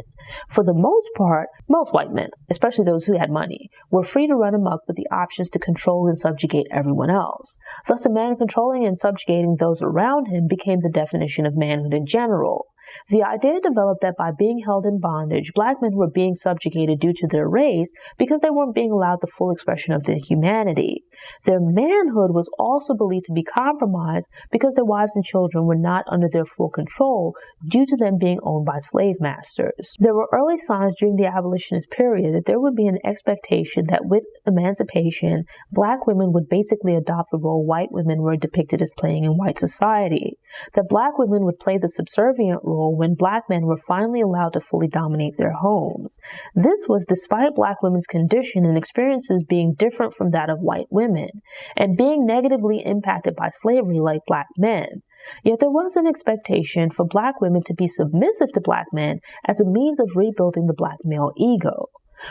For the most part, most white men, especially those who had money, were free to run amok with the options to control and subjugate everyone else. Thus, a man controlling and subjugating those around him became the definition of manhood in general. The idea developed that by being held in bondage, Black men were being subjugated due to their race because they weren't being allowed the full expression of their humanity. Their manhood was also believed to be compromised because their wives and children were not under their full control due to them being owned by slave masters. There were early signs during the abolitionist period that there would be an expectation that with emancipation, Black women would basically adopt the role white women were depicted as playing in white society. That Black women would play the subservient role when Black men were finally allowed to fully dominate their homes. This was despite Black women's condition and experiences being different from that of white women, and being negatively impacted by slavery like Black men. Yet there was an expectation for Black women to be submissive to Black men as a means of rebuilding the Black male ego.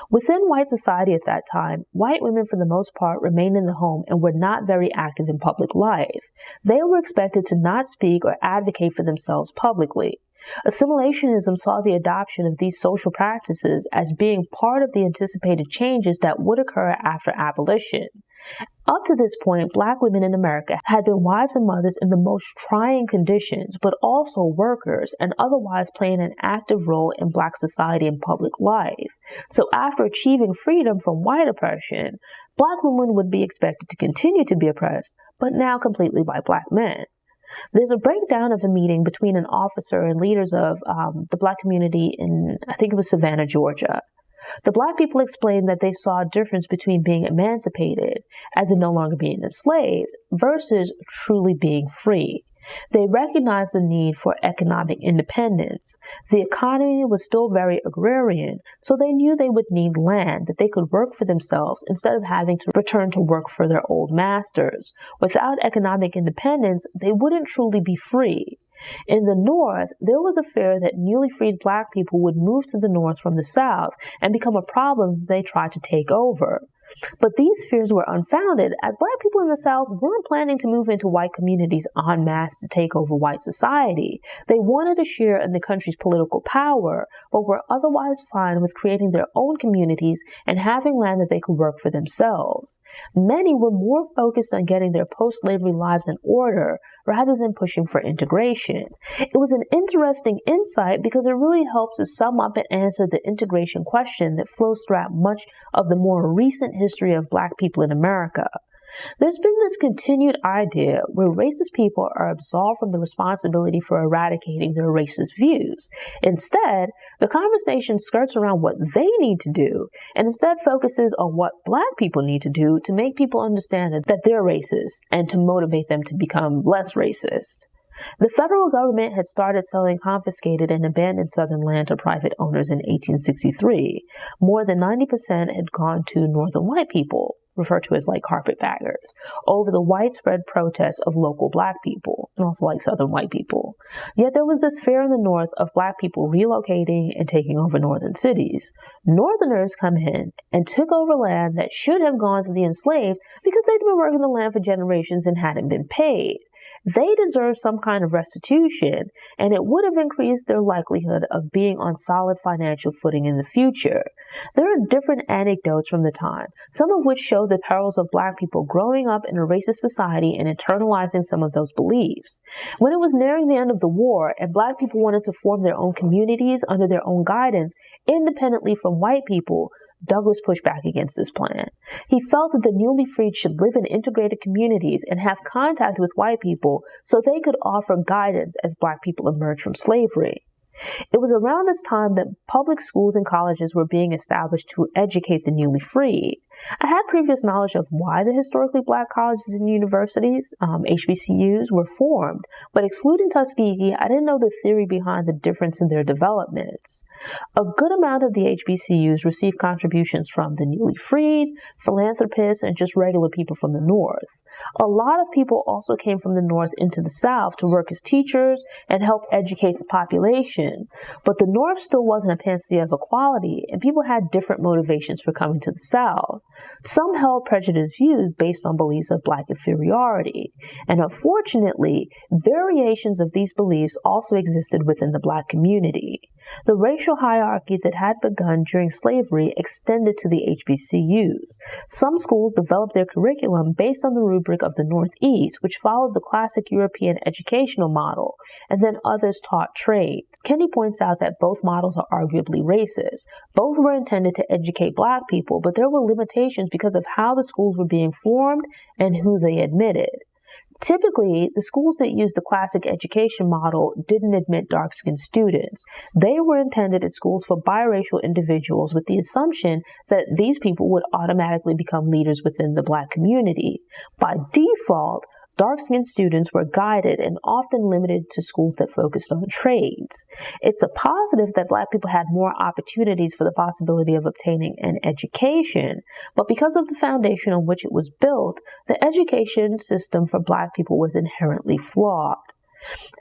Within white society at that time, white women for the most part remained in the home and were not very active in public life. They were expected to not speak or advocate for themselves publicly. Assimilationism saw the adoption of these social practices as being part of the anticipated changes that would occur after abolition. Up to this point, Black women in America had been wives and mothers in the most trying conditions, but also workers and otherwise playing an active role in Black society and public life. So after achieving freedom from white oppression, Black women would be expected to continue to be oppressed, but now completely by Black men. There's a breakdown of a meeting between an officer and leaders of the Black community in, I think it was Savannah, Georgia. The Black people explained that they saw a difference between being emancipated, as in no longer being enslaved, versus truly being free. They recognized the need for economic independence. The economy was still very agrarian, so they knew they would need land that they could work for themselves instead of having to return to work for their old masters. Without economic independence, they wouldn't truly be free. In the North, there was a fear that newly freed Black people would move to the North from the South and become a problem as they tried to take over. But these fears were unfounded, as Black people in the South weren't planning to move into white communities en masse to take over white society. They wanted to share in the country's political power, but were otherwise fine with creating their own communities and having land that they could work for themselves. Many were more focused on getting their post-slavery lives in order rather than pushing for integration. It was an interesting insight because it really helps to sum up and answer the integration question that flows throughout much of the more recent history of Black people in America. There's been this continued idea where racist people are absolved from the responsibility for eradicating their racist views. Instead, the conversation skirts around what they need to do and instead focuses on what Black people need to do to make people understand that they're racist and to motivate them to become less racist. The federal government had started selling confiscated and abandoned Southern land to private owners in 1863. More than 90% had gone to Northern white people. referred to as like carpetbaggers, over the widespread protests of local black people, and also like southern white people. Yet there was this fear in the North of black people relocating and taking over northern cities. Northerners come in and took over land that should have gone to the enslaved because they'd been working the land for generations and hadn't been paid. They deserve some kind of restitution, and it would have increased their likelihood of being on solid financial footing in the future. There are different anecdotes from the time, some of which show the perils of black people growing up in a racist society and internalizing some of those beliefs. When it was nearing the end of the war and black people wanted to form their own communities under their own guidance, independently from white people, Douglass pushed back against this plan. He felt that the newly freed should live in integrated communities and have contact with white people so they could offer guidance as black people emerged from slavery. It was around this time that public schools and colleges were being established to educate the newly freed. I had previous knowledge of why the historically black colleges and universities, HBCUs, were formed, but excluding Tuskegee, I didn't know the theory behind the difference in their developments. A good amount of the HBCUs received contributions from the newly freed, philanthropists, and just regular people from the North. A lot of people also came from the North into the South to work as teachers and help educate the population. But the North still wasn't a panacea of equality, and people had different motivations for coming to the South. Some held prejudiced views based on beliefs of black inferiority, and unfortunately, variations of these beliefs also existed within the black community. The racial hierarchy that had begun during slavery extended to the HBCUs. Some schools developed their curriculum based on the rubric of the Northeast, which followed the classic European educational model, and then others taught trades. Kendi points out that both models are arguably racist. Both were intended to educate black people, but there were limitations because of how the schools were being formed and who they admitted. Typically, the schools that used the classic education model didn't admit dark-skinned students. They were intended as schools for biracial individuals with the assumption that these people would automatically become leaders within the black community. By default, dark-skinned students were guided and often limited to schools that focused on trades. It's a positive that black people had more opportunities for the possibility of obtaining an education, but because of the foundation on which it was built, the education system for black people was inherently flawed.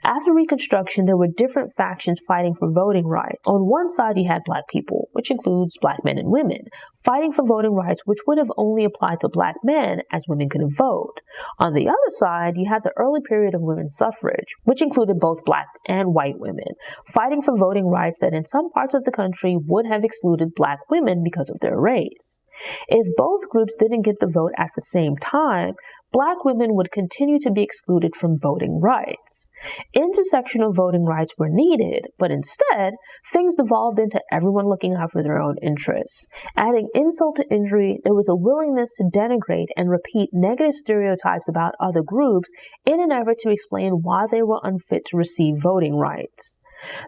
After Reconstruction, there were different factions fighting for voting rights. On one side, you had black people, which includes black men and women, fighting for voting rights which would have only applied to black men as women couldn't vote. On the other side, you had the early period of women's suffrage, which included both black and white women, fighting for voting rights that in some parts of the country would have excluded black women because of their race. If both groups didn't get the vote at the same time, black women would continue to be excluded from voting rights. Intersectional voting rights were needed, but instead, things devolved into everyone looking out for their own interests. Adding insult to injury, there was a willingness to denigrate and repeat negative stereotypes about other groups in an effort to explain why they were unfit to receive voting rights.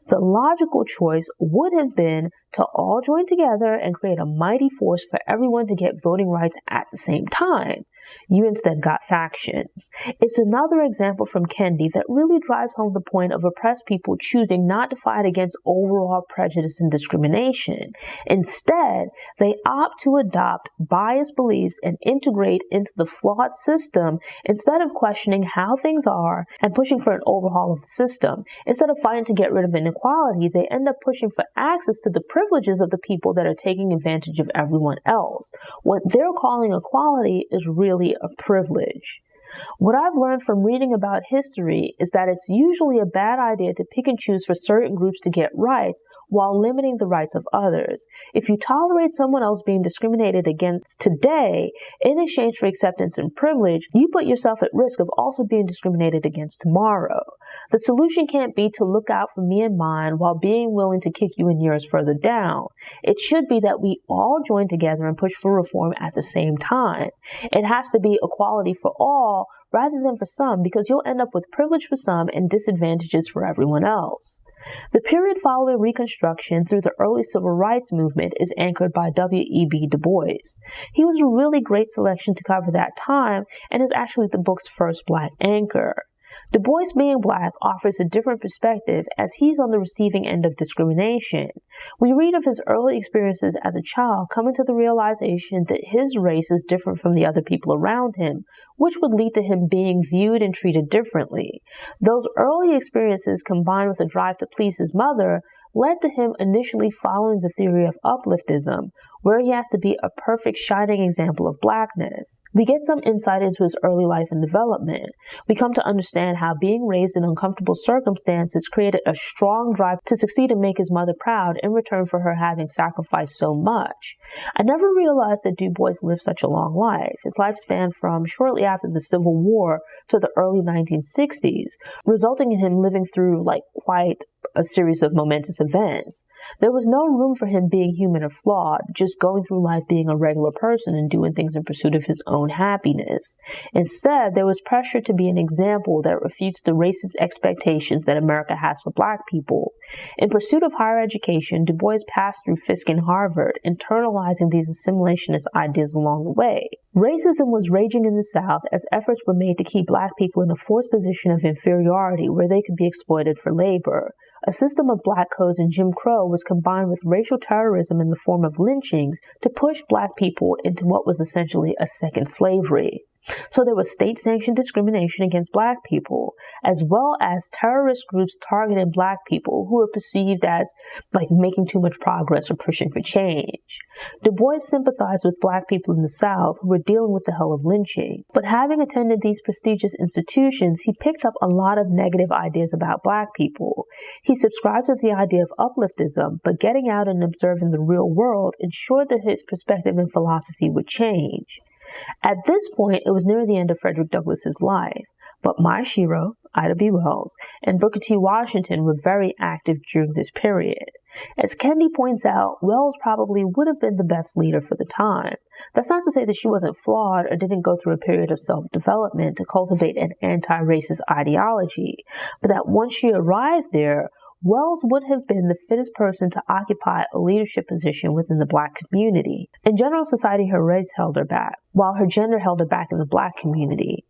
The logical choice would have been to all join together and create a mighty force for everyone to get voting rights at the same time. You instead got factions. It's another example from Kendi that really drives home the point of oppressed people choosing not to fight against overall prejudice and discrimination. Instead, they opt to adopt biased beliefs and integrate into the flawed system instead of questioning how things are and pushing for an overhaul of the system. Instead of fighting to get rid of inequality, they end up pushing for access to the privileges of the people that are taking advantage of everyone else. What they're calling equality is really a privilege. What I've learned from reading about history is that it's usually a bad idea to pick and choose for certain groups to get rights while limiting the rights of others. If you tolerate someone else being discriminated against today in exchange for acceptance and privilege, you put yourself at risk of also being discriminated against tomorrow. The solution can't be to look out for me and mine while being willing to kick you and yours further down. It should be that we all join together and push for reform at the same time. It has to be equality for all rather than for some, because you'll end up with privilege for some and disadvantages for everyone else. The period following Reconstruction through the early civil rights movement is anchored by W.E.B. Du Bois. He was a really great selection to cover that time and is actually the book's first black anchor. Du Bois being Black offers a different perspective as he's on the receiving end of discrimination. We read of his early experiences as a child coming to the realization that his race is different from the other people around him, which would lead to him being viewed and treated differently. Those early experiences, combined with a drive to please his mother, led to him initially following the theory of Upliftism, where he has to be a perfect shining example of Blackness. We get some insight into his early life and development. We come to understand how being raised in uncomfortable circumstances created a strong drive to succeed and make his mother proud in return for her having sacrificed so much. I never realized that Du Bois lived such a long life. His life spanned from shortly after the Civil War to the early 1960s, resulting in him living through quite a series of momentous events. There was no room for him being human or flawed, just going through life being a regular person and doing things in pursuit of his own happiness. Instead, there was pressure to be an example that refutes the racist expectations that America has for Black people. In pursuit of higher education, Du Bois passed through Fisk and Harvard, internalizing these assimilationist ideas along the way. Racism was raging in the South as efforts were made to keep Black people in a forced position of inferiority where they could be exploited for labor. A system of Black codes and Jim Crow was combined with racial terrorism in the form of lynchings to push Black people into what was essentially a second slavery. So there was state-sanctioned discrimination against Black people, as well as terrorist groups targeting Black people who were perceived as making too much progress or pushing for change. Du Bois sympathized with Black people in the South who were dealing with the hell of lynching, but having attended these prestigious institutions, he picked up a lot of negative ideas about Black people. He subscribed to the idea of upliftism, but getting out and observing the real world ensured that his perspective and philosophy would change. At this point, it was near the end of Frederick Douglass's life, but my Shiro, Ida B. Wells, and Booker T. Washington were very active during this period. As Kendi points out, Wells probably would have been the best leader for the time. That's not to say that she wasn't flawed or didn't go through a period of self-development to cultivate an anti-racist ideology, but that once she arrived there, Wells would have been the fittest person to occupy a leadership position within the Black community. In general society, her race held her back, while her gender held her back in the Black community.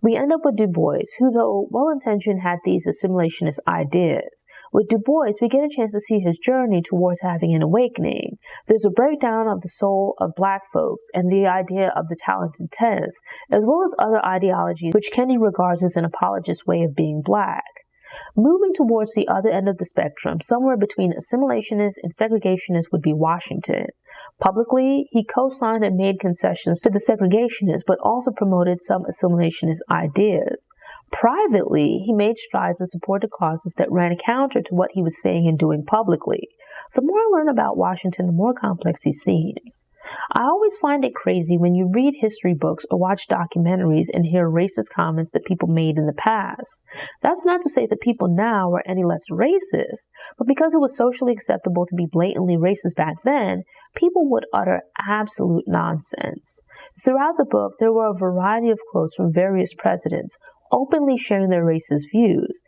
We end up with Du Bois, who, though well-intentioned, had these assimilationist ideas. With Du Bois, we get a chance to see his journey towards having an awakening. There's a breakdown of the soul of Black folks and the idea of the talented 10th, as well as other ideologies which Kendi regards as an apologist way of being Black. Moving towards the other end of the spectrum, somewhere between assimilationists and segregationists, would be Washington. Publicly, he co-signed and made concessions to the segregationists, but also promoted some assimilationist ideas. Privately, he made strides and supported causes that ran counter to what he was saying and doing publicly. The more I learn about Washington, the more complex he seems. I always find it crazy when you read history books or watch documentaries and hear racist comments that people made in the past. That's not to say that people now are any less racist, but because it was socially acceptable to be blatantly racist back then, people would utter absolute nonsense. Throughout the book, there were a variety of quotes from various presidents, openly sharing their racist views.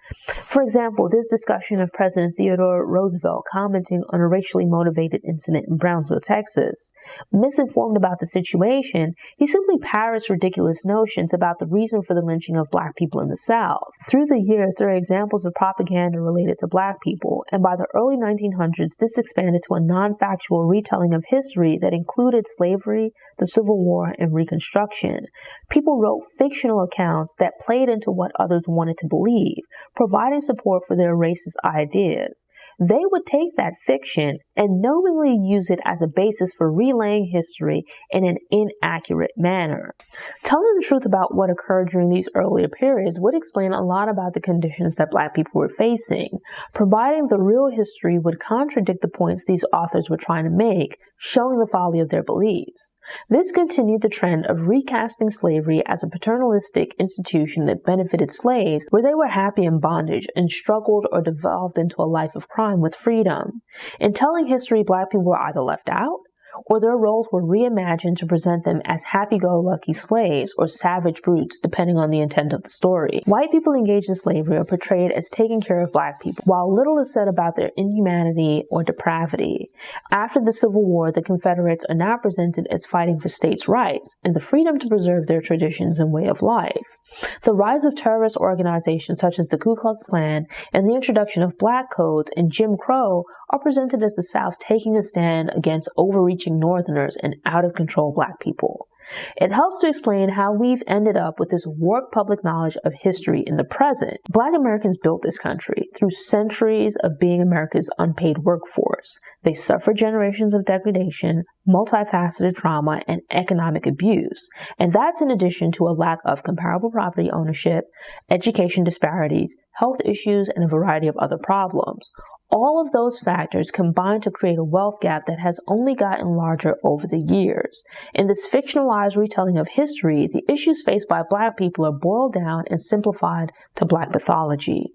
For example, there's discussion of President Theodore Roosevelt commenting on a racially motivated incident in Brownsville, Texas. Misinformed about the situation, he simply parrots ridiculous notions about the reason for the lynching of Black people in the South. Through the years, there are examples of propaganda related to Black people, and by the early 1900s, this expanded to a non-factual retelling of history that included slavery, the Civil War, and Reconstruction. People wrote fictional accounts that played into what others wanted to believe, providing support for their racist ideas. They would take that fiction and knowingly use it as a basis for relaying history in an inaccurate manner. Telling the truth about what occurred during these earlier periods would explain a lot about the conditions that Black people were facing. Providing the real history would contradict the points these authors were trying to make, showing the folly of their beliefs. This continued the trend of recasting slavery as a paternalistic institution that benefited slaves, where they were happy in bondage and struggled or devolved into a life of crime with freedom. In telling history, Black people were either left out or their roles were reimagined to present them as happy-go-lucky slaves or savage brutes, depending on the intent of the story. White people engaged in slavery are portrayed as taking care of black people, while little is said about their inhumanity or depravity. After the Civil War, the Confederates are now presented as fighting for states' rights and the freedom to preserve their traditions and way of life. The rise of terrorist organizations such as the Ku Klux Klan and the introduction of black codes and Jim Crow are presented as the South taking a stand against overreaching Northerners and out-of-control black people. It helps to explain how we've ended up with this warped public knowledge of history in the present. Black Americans built this country through centuries of being America's unpaid workforce. They suffered generations of degradation, multifaceted trauma, and economic abuse. And that's in addition to a lack of comparable property ownership, education disparities, health issues, and a variety of other problems. All of those factors combine to create a wealth gap that has only gotten larger over the years. In this fictionalized retelling of history, the issues faced by black people are boiled down and simplified to black pathology.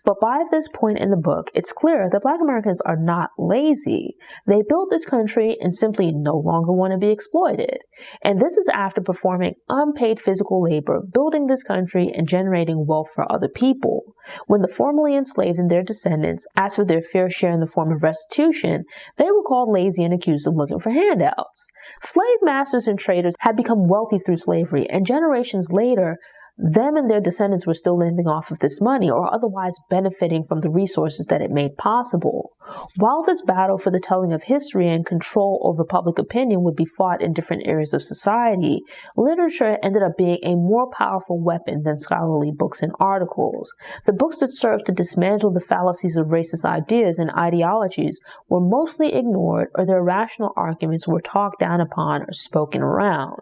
But by this point in the book, it's clear that black Americans are not lazy. They built this country and simply no longer want to be exploited. And this is after performing unpaid physical labor, building this country and generating wealth for other people. When the formerly enslaved and their descendants asked for their fair share in the form of restitution, they were called lazy and accused of looking for handouts. Slave masters and traders had become wealthy through slavery, and generations later, them and their descendants were still living off of this money or otherwise benefiting from the resources that it made possible. While this battle for the telling of history and control over public opinion would be fought in different areas of society, literature ended up being a more powerful weapon than scholarly books and articles. The books that served to dismantle the fallacies of racist ideas and ideologies were mostly ignored, or their rational arguments were talked down upon or spoken around.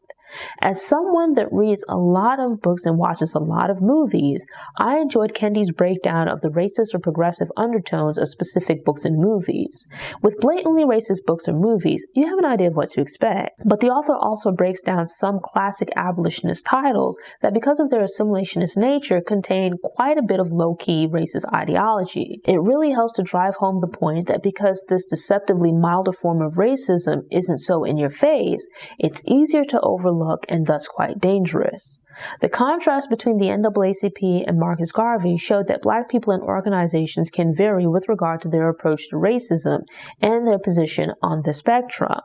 As someone that reads a lot of books and watches a lot of movies, I enjoyed Kendi's breakdown of the racist or progressive undertones of specific books and movies. With blatantly racist books or movies, you have an idea of what to expect. But the author also breaks down some classic abolitionist titles that, because of their assimilationist nature, contain quite a bit of low-key racist ideology. It really helps to drive home the point that because this deceptively milder form of racism isn't so in your face, it's easier to overlook and thus quite dangerous. The contrast between the NAACP and Marcus Garvey showed that black people and organizations can vary with regard to their approach to racism and their position on the spectrum.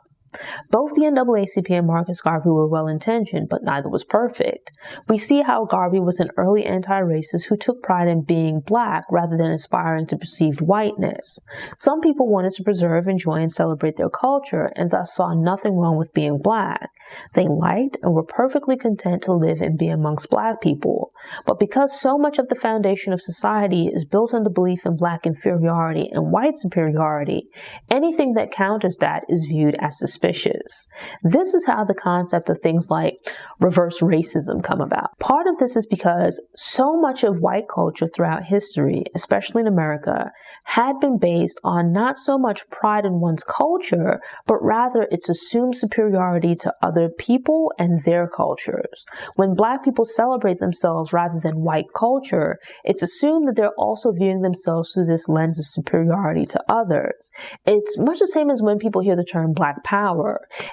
Both the NAACP and Marcus Garvey were well-intentioned, but neither was perfect. We see how Garvey was an early anti-racist who took pride in being black rather than aspiring to perceived whiteness. Some people wanted to preserve, enjoy, and celebrate their culture, and thus saw nothing wrong with being black. They liked and were perfectly content to live and be amongst black people. But because so much of the foundation of society is built on the belief in black inferiority and white superiority, anything that counters that is viewed as suspicious. This is how the concept of things like reverse racism come about. Part of this is because so much of white culture throughout history, especially in America, had been based on not so much pride in one's culture, but rather its assumed superiority to other people and their cultures. When black people celebrate themselves rather than white culture, it's assumed that they're also viewing themselves through this lens of superiority to others. It's much the same as when people hear the term black power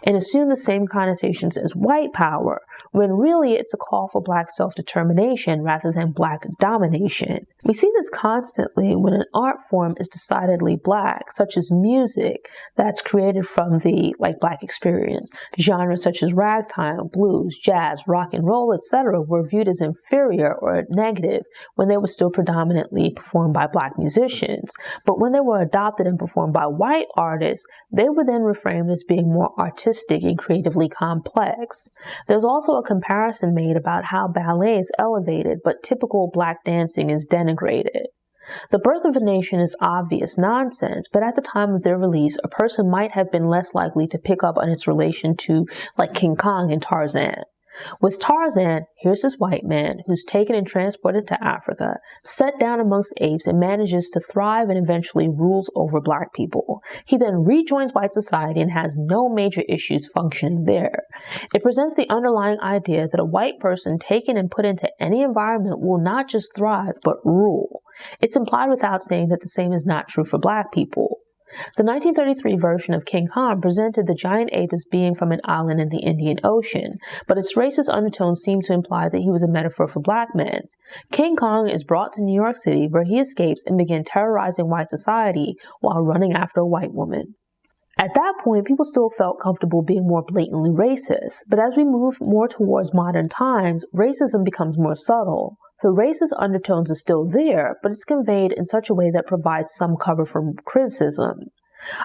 and assume the same connotations as white power, when really it's a call for black self-determination rather than black domination. We see this constantly when an art form is decidedly black, such as music that's created from the black experience. Genres such as ragtime, blues, jazz, rock and roll, etc. were viewed as inferior or negative when they were still predominantly performed by black musicians. But when they were adopted and performed by white artists, they were then reframed as being more artistic and creatively complex. There's also a comparison made about how ballet is elevated, but typical black dancing is denigrated. The Birth of a Nation is obvious nonsense, but at the time of their release, a person might have been less likely to pick up on its relation to, King Kong and Tarzan. With Tarzan, here's this white man who's taken and transported to Africa, set down amongst apes and manages to thrive and eventually rules over black people. He then rejoins white society and has no major issues functioning there. It presents the underlying idea that a white person taken and put into any environment will not just thrive, but rule. It's implied without saying that the same is not true for black people. The 1933 version of King Kong presented the giant ape as being from an island in the Indian Ocean, but its racist undertones seemed to imply that he was a metaphor for black men. King Kong is brought to New York City, where he escapes and begins terrorizing white society while running after a white woman. At that point, people still felt comfortable being more blatantly racist, but as we move more towards modern times, racism becomes more subtle. The racist undertones are still there, but it's conveyed in such a way that provides some cover from criticism.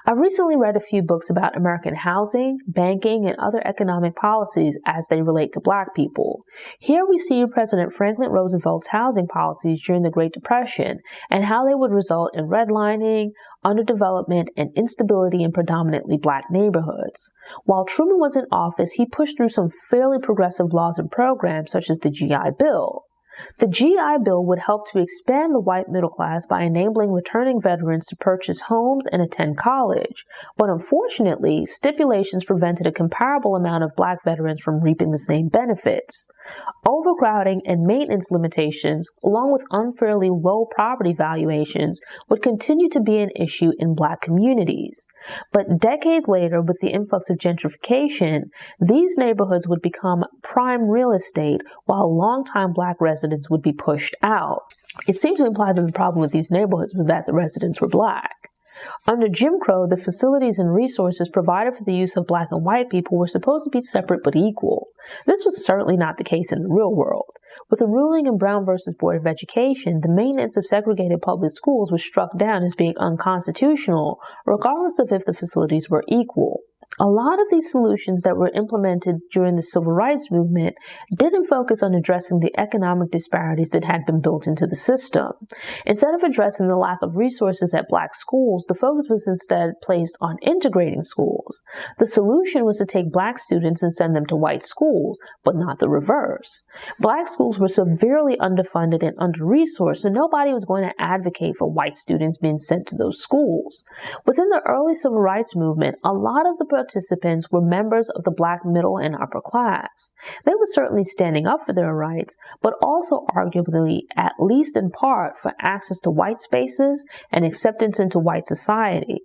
I've recently read a few books about American housing, banking, and other economic policies as they relate to black people. Here we see President Franklin Roosevelt's housing policies during the Great Depression and how they would result in redlining, underdevelopment, and instability in predominantly black neighborhoods. While Truman was in office, he pushed through some fairly progressive laws and programs such as the GI Bill. The GI Bill would help to expand the white middle class by enabling returning veterans to purchase homes and attend college, but unfortunately, stipulations prevented a comparable amount of black veterans from reaping the same benefits. Overcrowding and maintenance limitations, along with unfairly low property valuations, would continue to be an issue in black communities. But decades later, with the influx of gentrification, these neighborhoods would become prime real estate, while longtime black residents would be pushed out. It seemed to imply that the problem with these neighborhoods was that the residents were black. Under Jim Crow, the facilities and resources provided for the use of black and white people were supposed to be separate but equal. This was certainly not the case in the real world. With the ruling in Brown v. Board of Education, the maintenance of segregated public schools was struck down as being unconstitutional, regardless of if the facilities were equal. A lot of these solutions that were implemented during the Civil Rights Movement didn't focus on addressing the economic disparities that had been built into the system. Instead of addressing the lack of resources at black schools, the focus was instead placed on integrating schools. The solution was to take black students and send them to white schools, but not the reverse. Black schools were severely underfunded and under-resourced, so nobody was going to advocate for white students being sent to those schools. Within the early Civil Rights Movement, a lot of the participants were members of the black middle and upper class. They were certainly standing up for their rights, but also arguably, at least in part, for access to white spaces and acceptance into white society.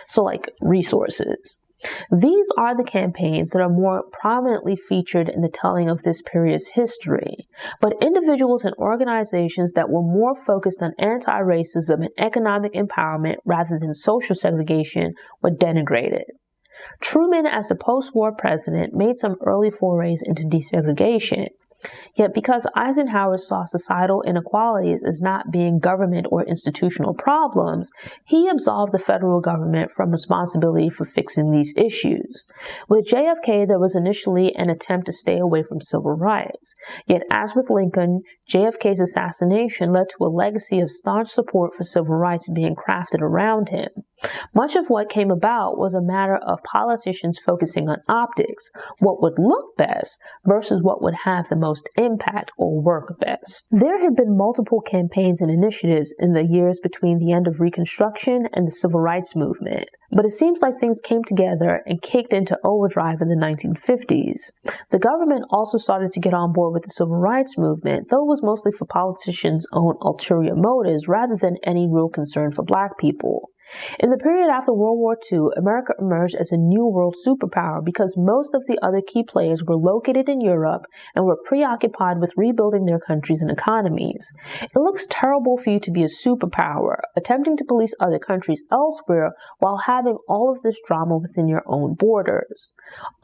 So like resources. These are the campaigns that are more prominently featured in the telling of this period's history, but individuals and organizations that were more focused on anti-racism and economic empowerment rather than social segregation were denigrated. Truman, as the post-war president, made some early forays into desegregation. Yet because Eisenhower saw societal inequalities as not being government or institutional problems, he absolved the federal government from responsibility for fixing these issues. With JFK, there was initially an attempt to stay away from civil rights. Yet as with Lincoln, JFK's assassination led to a legacy of staunch support for civil rights being crafted around him. Much of what came about was a matter of politicians focusing on optics, what would look best versus what would have the most impact or work best. There had been multiple campaigns and initiatives in the years between the end of Reconstruction and the Civil Rights Movement, but it seems like things came together and kicked into overdrive in the 1950s. The government also started to get on board with the Civil Rights Movement, though it was mostly for politicians' own ulterior motives rather than any real concern for black people. In the period after World War II, America emerged as a new world superpower because most of the other key players were located in Europe and were preoccupied with rebuilding their countries and economies. It looks terrible for you to be a superpower, attempting to police other countries elsewhere while having all of this drama within your own borders.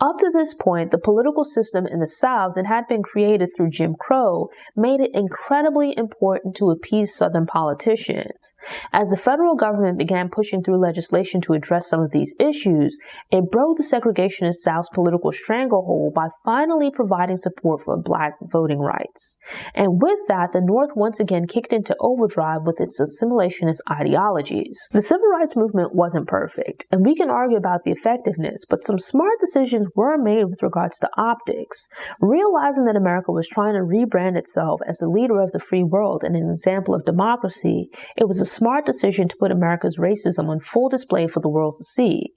Up to this point, the political system in the South that had been created through Jim Crow made it incredibly important to appease Southern politicians. As the federal government began pushing through legislation to address some of these issues, it broke the segregationist South's political stranglehold by finally providing support for black voting rights. And with that, the North once again kicked into overdrive with its assimilationist ideologies. The civil rights movement wasn't perfect, and we can argue about the effectiveness, but some smart decisions were made with regards to optics. Realizing that America was trying to rebrand itself as the leader of the free world and an example of democracy, it was a smart decision to put America's racism on full display for the world to see.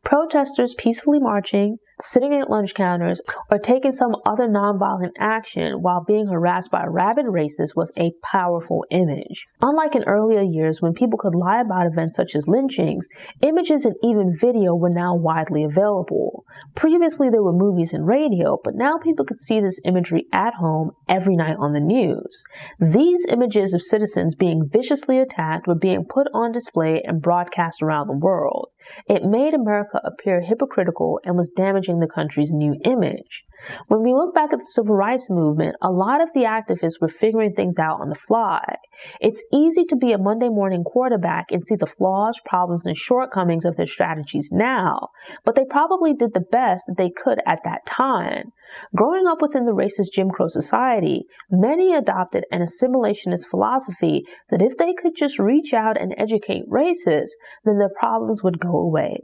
Protesters peacefully marching, sitting at lunch counters, or taking some other nonviolent action while being harassed by rabid racists was a powerful image. Unlike in earlier years when people could lie about events such as lynchings, images and even video were now widely available. Previously there were movies and radio, but now people could see this imagery at home every night on the news. These images of citizens being viciously attacked were being put on display and broadcast around the world. It made America appear hypocritical and was damaging the country's new image. When we look back at the civil rights movement, a lot of the activists were figuring things out on the fly. It's easy to be a Monday morning quarterback and see the flaws, problems, and shortcomings of their strategies now, but they probably did the best that they could at that time. Growing up within the racist Jim Crow society, many adopted an assimilationist philosophy that if they could just reach out and educate racists, then their problems would go away.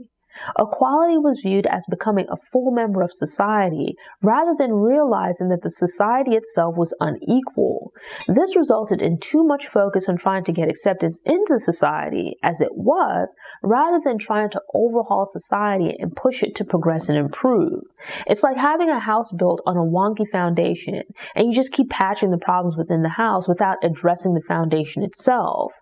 Equality was viewed as becoming a full member of society, rather than realizing that the society itself was unequal. This resulted in too much focus on trying to get acceptance into society as it was, rather than trying to overhaul society and push it to progress and improve. It's like having a house built on a wonky foundation, and you just keep patching the problems within the house without addressing the foundation itself.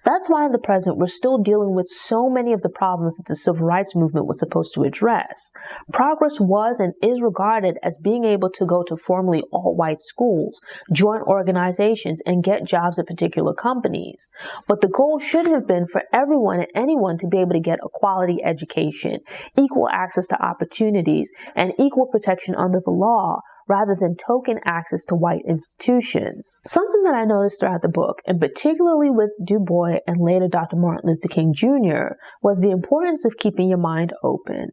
That's why in the present we're still dealing with so many of the problems that the civil rights movement was supposed to address. Progress was and is regarded as being able to go to formerly all-white schools, join organizations, and get jobs at particular companies. But the goal should have been for everyone and anyone to be able to get a quality education, equal access to opportunities, and equal protection under the law, rather than token access to white institutions. Something that I noticed throughout the book, and particularly with Du Bois and later Dr. Martin Luther King Jr., was the importance of keeping your mind open,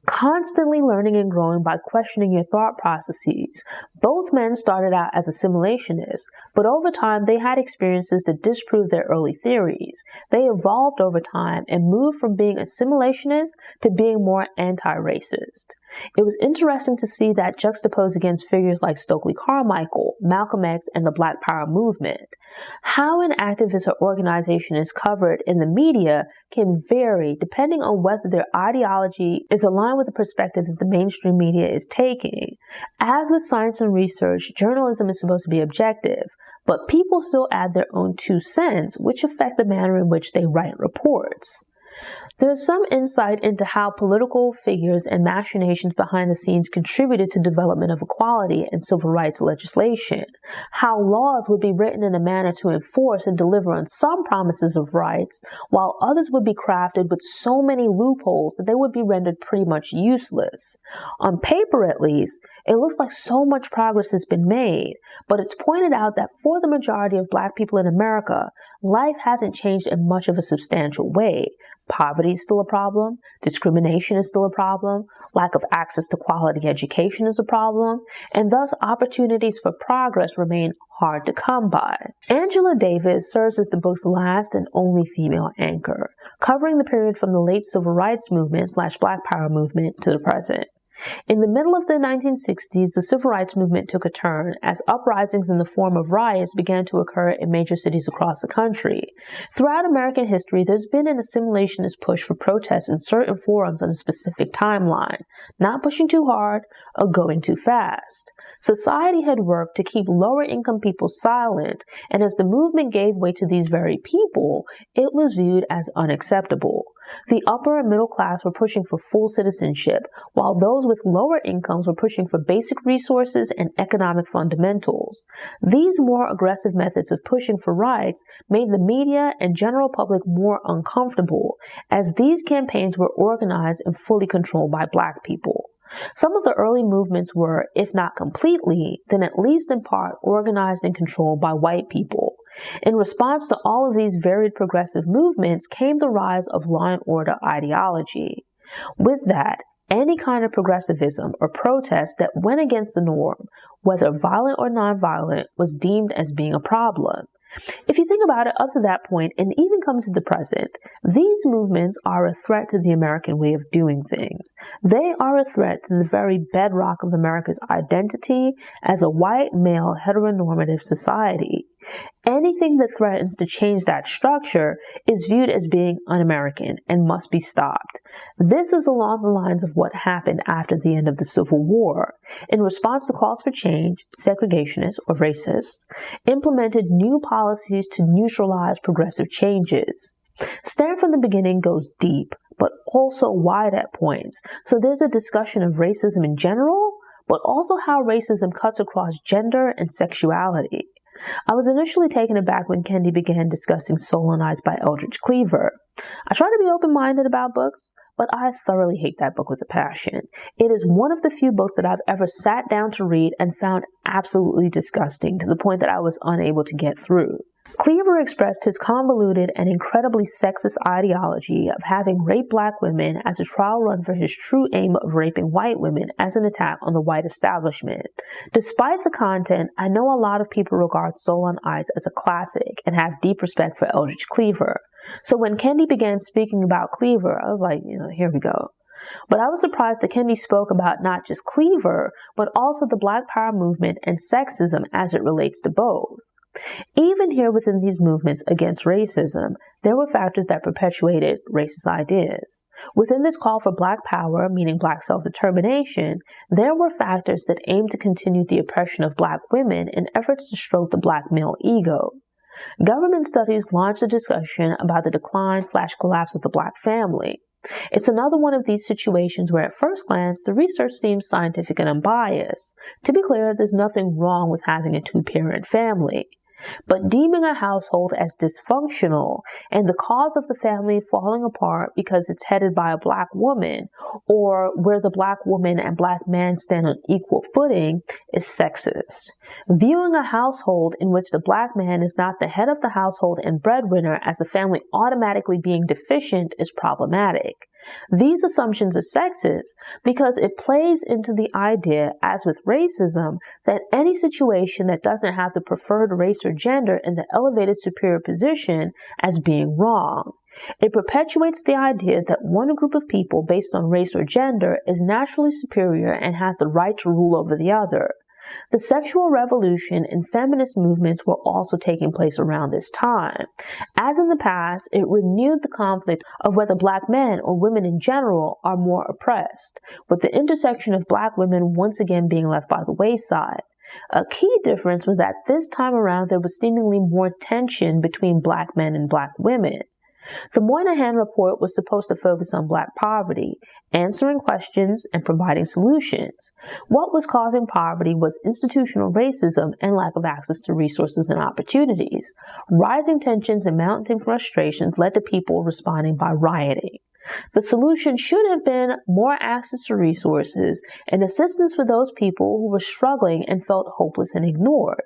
constantly learning and growing by questioning your thought processes. Both men started out as assimilationists, but over time they had experiences that disproved their early theories. They evolved over time and moved from being assimilationists to being more anti-racist. It was interesting to see that juxtaposed against figures like Stokely Carmichael, Malcolm X, and the Black Power movement. How an activist or organization is covered in the media can vary depending on whether their ideology is aligned with the perspective that the mainstream media is taking. As with science and research, journalism is supposed to be objective, but people still add their own 2 cents, which affect the manner in which they write reports. There is some insight into how political figures and machinations behind the scenes contributed to development of equality and civil rights legislation, how laws would be written in a manner to enforce and deliver on some promises of rights, while others would be crafted with so many loopholes that they would be rendered pretty much useless. On paper, at least, it looks like so much progress has been made, but it's pointed out that for the majority of Black people in America, life hasn't changed in much of a substantial way. Poverty is still a problem, discrimination is still a problem, lack of access to quality education is a problem, and thus opportunities for progress remain hard to come by. Angela Davis serves as the book's last and only female anchor, covering the period from the late civil rights movement / Black Power movement to the present. In the middle of the 1960s, the civil rights movement took a turn as uprisings in the form of riots began to occur in major cities across the country. Throughout American history, there's been an assimilationist push for protests in certain forums on a specific timeline, not pushing too hard or going too fast. Society had worked to keep lower-income people silent, and as the movement gave way to these very people, it was viewed as unacceptable. The upper and middle class were pushing for full citizenship, while those with lower incomes were pushing for basic resources and economic fundamentals. These more aggressive methods of pushing for rights made the media and general public more uncomfortable, as these campaigns were organized and fully controlled by Black people. Some of the early movements were, if not completely, then at least in part, organized and controlled by white people. In response to all of these varied progressive movements came the rise of law and order ideology. With that, any kind of progressivism or protest that went against the norm, whether violent or nonviolent, was deemed as being a problem. If you think about it, up to that point, and even come to the present, these movements are a threat to the American way of doing things. They are a threat to the very bedrock of America's identity as a white, male, heteronormative society. Anything that threatens to change that structure is viewed as being un-American and must be stopped. This is along the lines of what happened after the end of the Civil War. In response to calls for change, segregationists or racists implemented new policies to neutralize progressive changes. Stand from the Beginning goes deep, but also wide at points. So there's a discussion of racism in general, but also how racism cuts across gender and sexuality. I was initially taken aback when Kendi began discussing Soul on Ice by Eldridge Cleaver. I try to be open-minded about books, but I thoroughly hate that book with a passion. It is one of the few books that I've ever sat down to read and found absolutely disgusting to the point that I was unable to get through. Cleaver expressed his convoluted and incredibly sexist ideology of having raped black women as a trial run for his true aim of raping white women as an attack on the white establishment. Despite the content, I know a lot of people regard Soul on Ice as a classic and have deep respect for Eldridge Cleaver. So when Kendi began speaking about Cleaver, I was like, here we go. But I was surprised that Kendi spoke about not just Cleaver, but also the Black Power movement and sexism as it relates to both. Even here within these movements against racism, there were factors that perpetuated racist ideas. Within this call for Black power, meaning Black self-determination, there were factors that aimed to continue the oppression of Black women in efforts to stroke the Black male ego. Government studies launched a discussion about the decline/collapse of the Black family. It's another one of these situations where at first glance, the research seems scientific and unbiased. To be clear, there's nothing wrong with having a two-parent family. But deeming a household as dysfunctional and the cause of the family falling apart because it's headed by a Black woman, or where the Black woman and Black man stand on equal footing, is sexist. Viewing a household in which the Black man is not the head of the household and breadwinner as the family automatically being deficient is problematic. These assumptions are sexist because it plays into the idea, as with racism, that any situation that doesn't have the preferred race or gender in the elevated superior position as being wrong. It perpetuates the idea that one group of people based on race or gender is naturally superior and has the right to rule over the other. The sexual revolution and feminist movements were also taking place around this time. As in the past, it renewed the conflict of whether Black men or women in general are more oppressed, with the intersection of Black women once again being left by the wayside. A key difference was that this time around there was seemingly more tension between Black men and Black women. The Moynihan Report was supposed to focus on Black poverty, answering questions and providing solutions. What was causing poverty was institutional racism and lack of access to resources and opportunities. Rising tensions and mounting frustrations led to people responding by rioting. The solution should have been more access to resources and assistance for those people who were struggling and felt hopeless and ignored.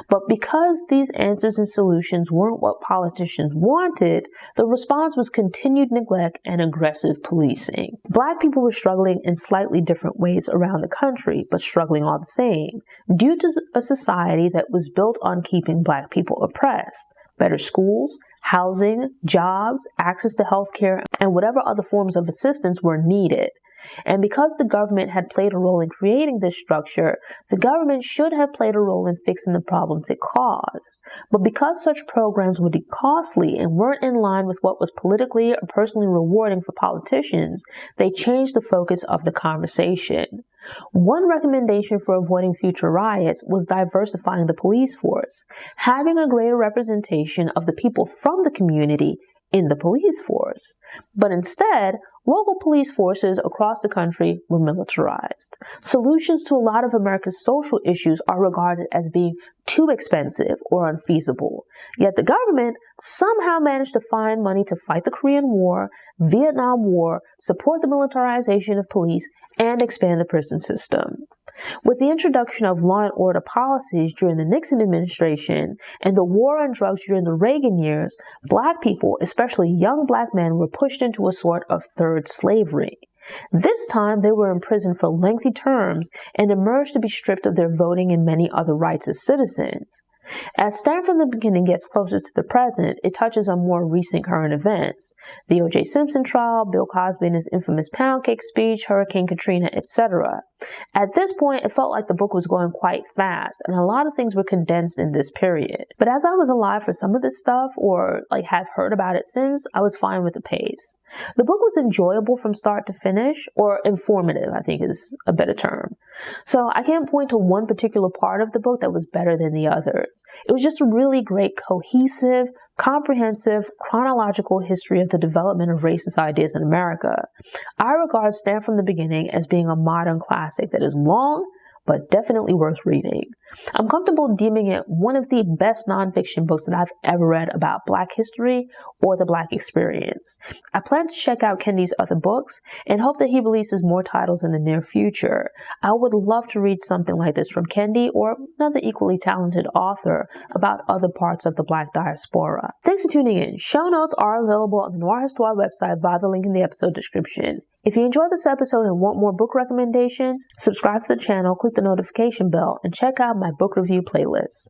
But because these answers and solutions weren't what politicians wanted, the response was continued neglect and aggressive policing. Black people were struggling in slightly different ways around the country, but struggling all the same, due to a society that was built on keeping Black people oppressed. Better schools, housing, jobs, access to healthcare, and whatever other forms of assistance were needed. And because the government had played a role in creating this structure, the government should have played a role in fixing the problems it caused. But because such programs would be costly and weren't in line with what was politically or personally rewarding for politicians, they changed the focus of the conversation. One recommendation for avoiding future riots was diversifying the police force, having a greater representation of the people from the community in the police force. But instead, local police forces across the country were militarized. Solutions to a lot of America's social issues are regarded as being too expensive or unfeasible. Yet the government somehow managed to find money to fight the Korean War, Vietnam War, support the militarization of police, and expand the prison system. With the introduction of law and order policies during the Nixon administration and the war on drugs during the Reagan years, Black people, especially young Black men, were pushed into a sort of third slavery. This time, they were imprisoned for lengthy terms and emerged to be stripped of their voting and many other rights as citizens. As Stand from the Beginning gets closer to the present, it touches on more recent current events. The O.J. Simpson trial, Bill Cosby and his infamous pound cake speech, Hurricane Katrina, etc. At this point, it felt like the book was going quite fast, and a lot of things were condensed in this period. But as I was alive for some of this stuff, or have heard about it since, I was fine with the pace. The book was enjoyable from start to finish, or informative, I think is a better term. So I can't point to one particular part of the book that was better than the others. It was just a really great, cohesive, comprehensive, chronological history of the development of racist ideas in America. I regard Stand from the Beginning as being a modern classic that is long, but definitely worth reading. I'm comfortable deeming it one of the best nonfiction books that I've ever read about Black history or the Black experience. I plan to check out Kendi's other books and hope that he releases more titles in the near future. I would love to read something like this from Kendi or another equally talented author about other parts of the Black diaspora. Thanks for tuning in. Show notes are available on the Noir Histoire website via the link in the episode description. If you enjoyed this episode and want more book recommendations, subscribe to the channel, click the notification bell, and check out my book review playlist.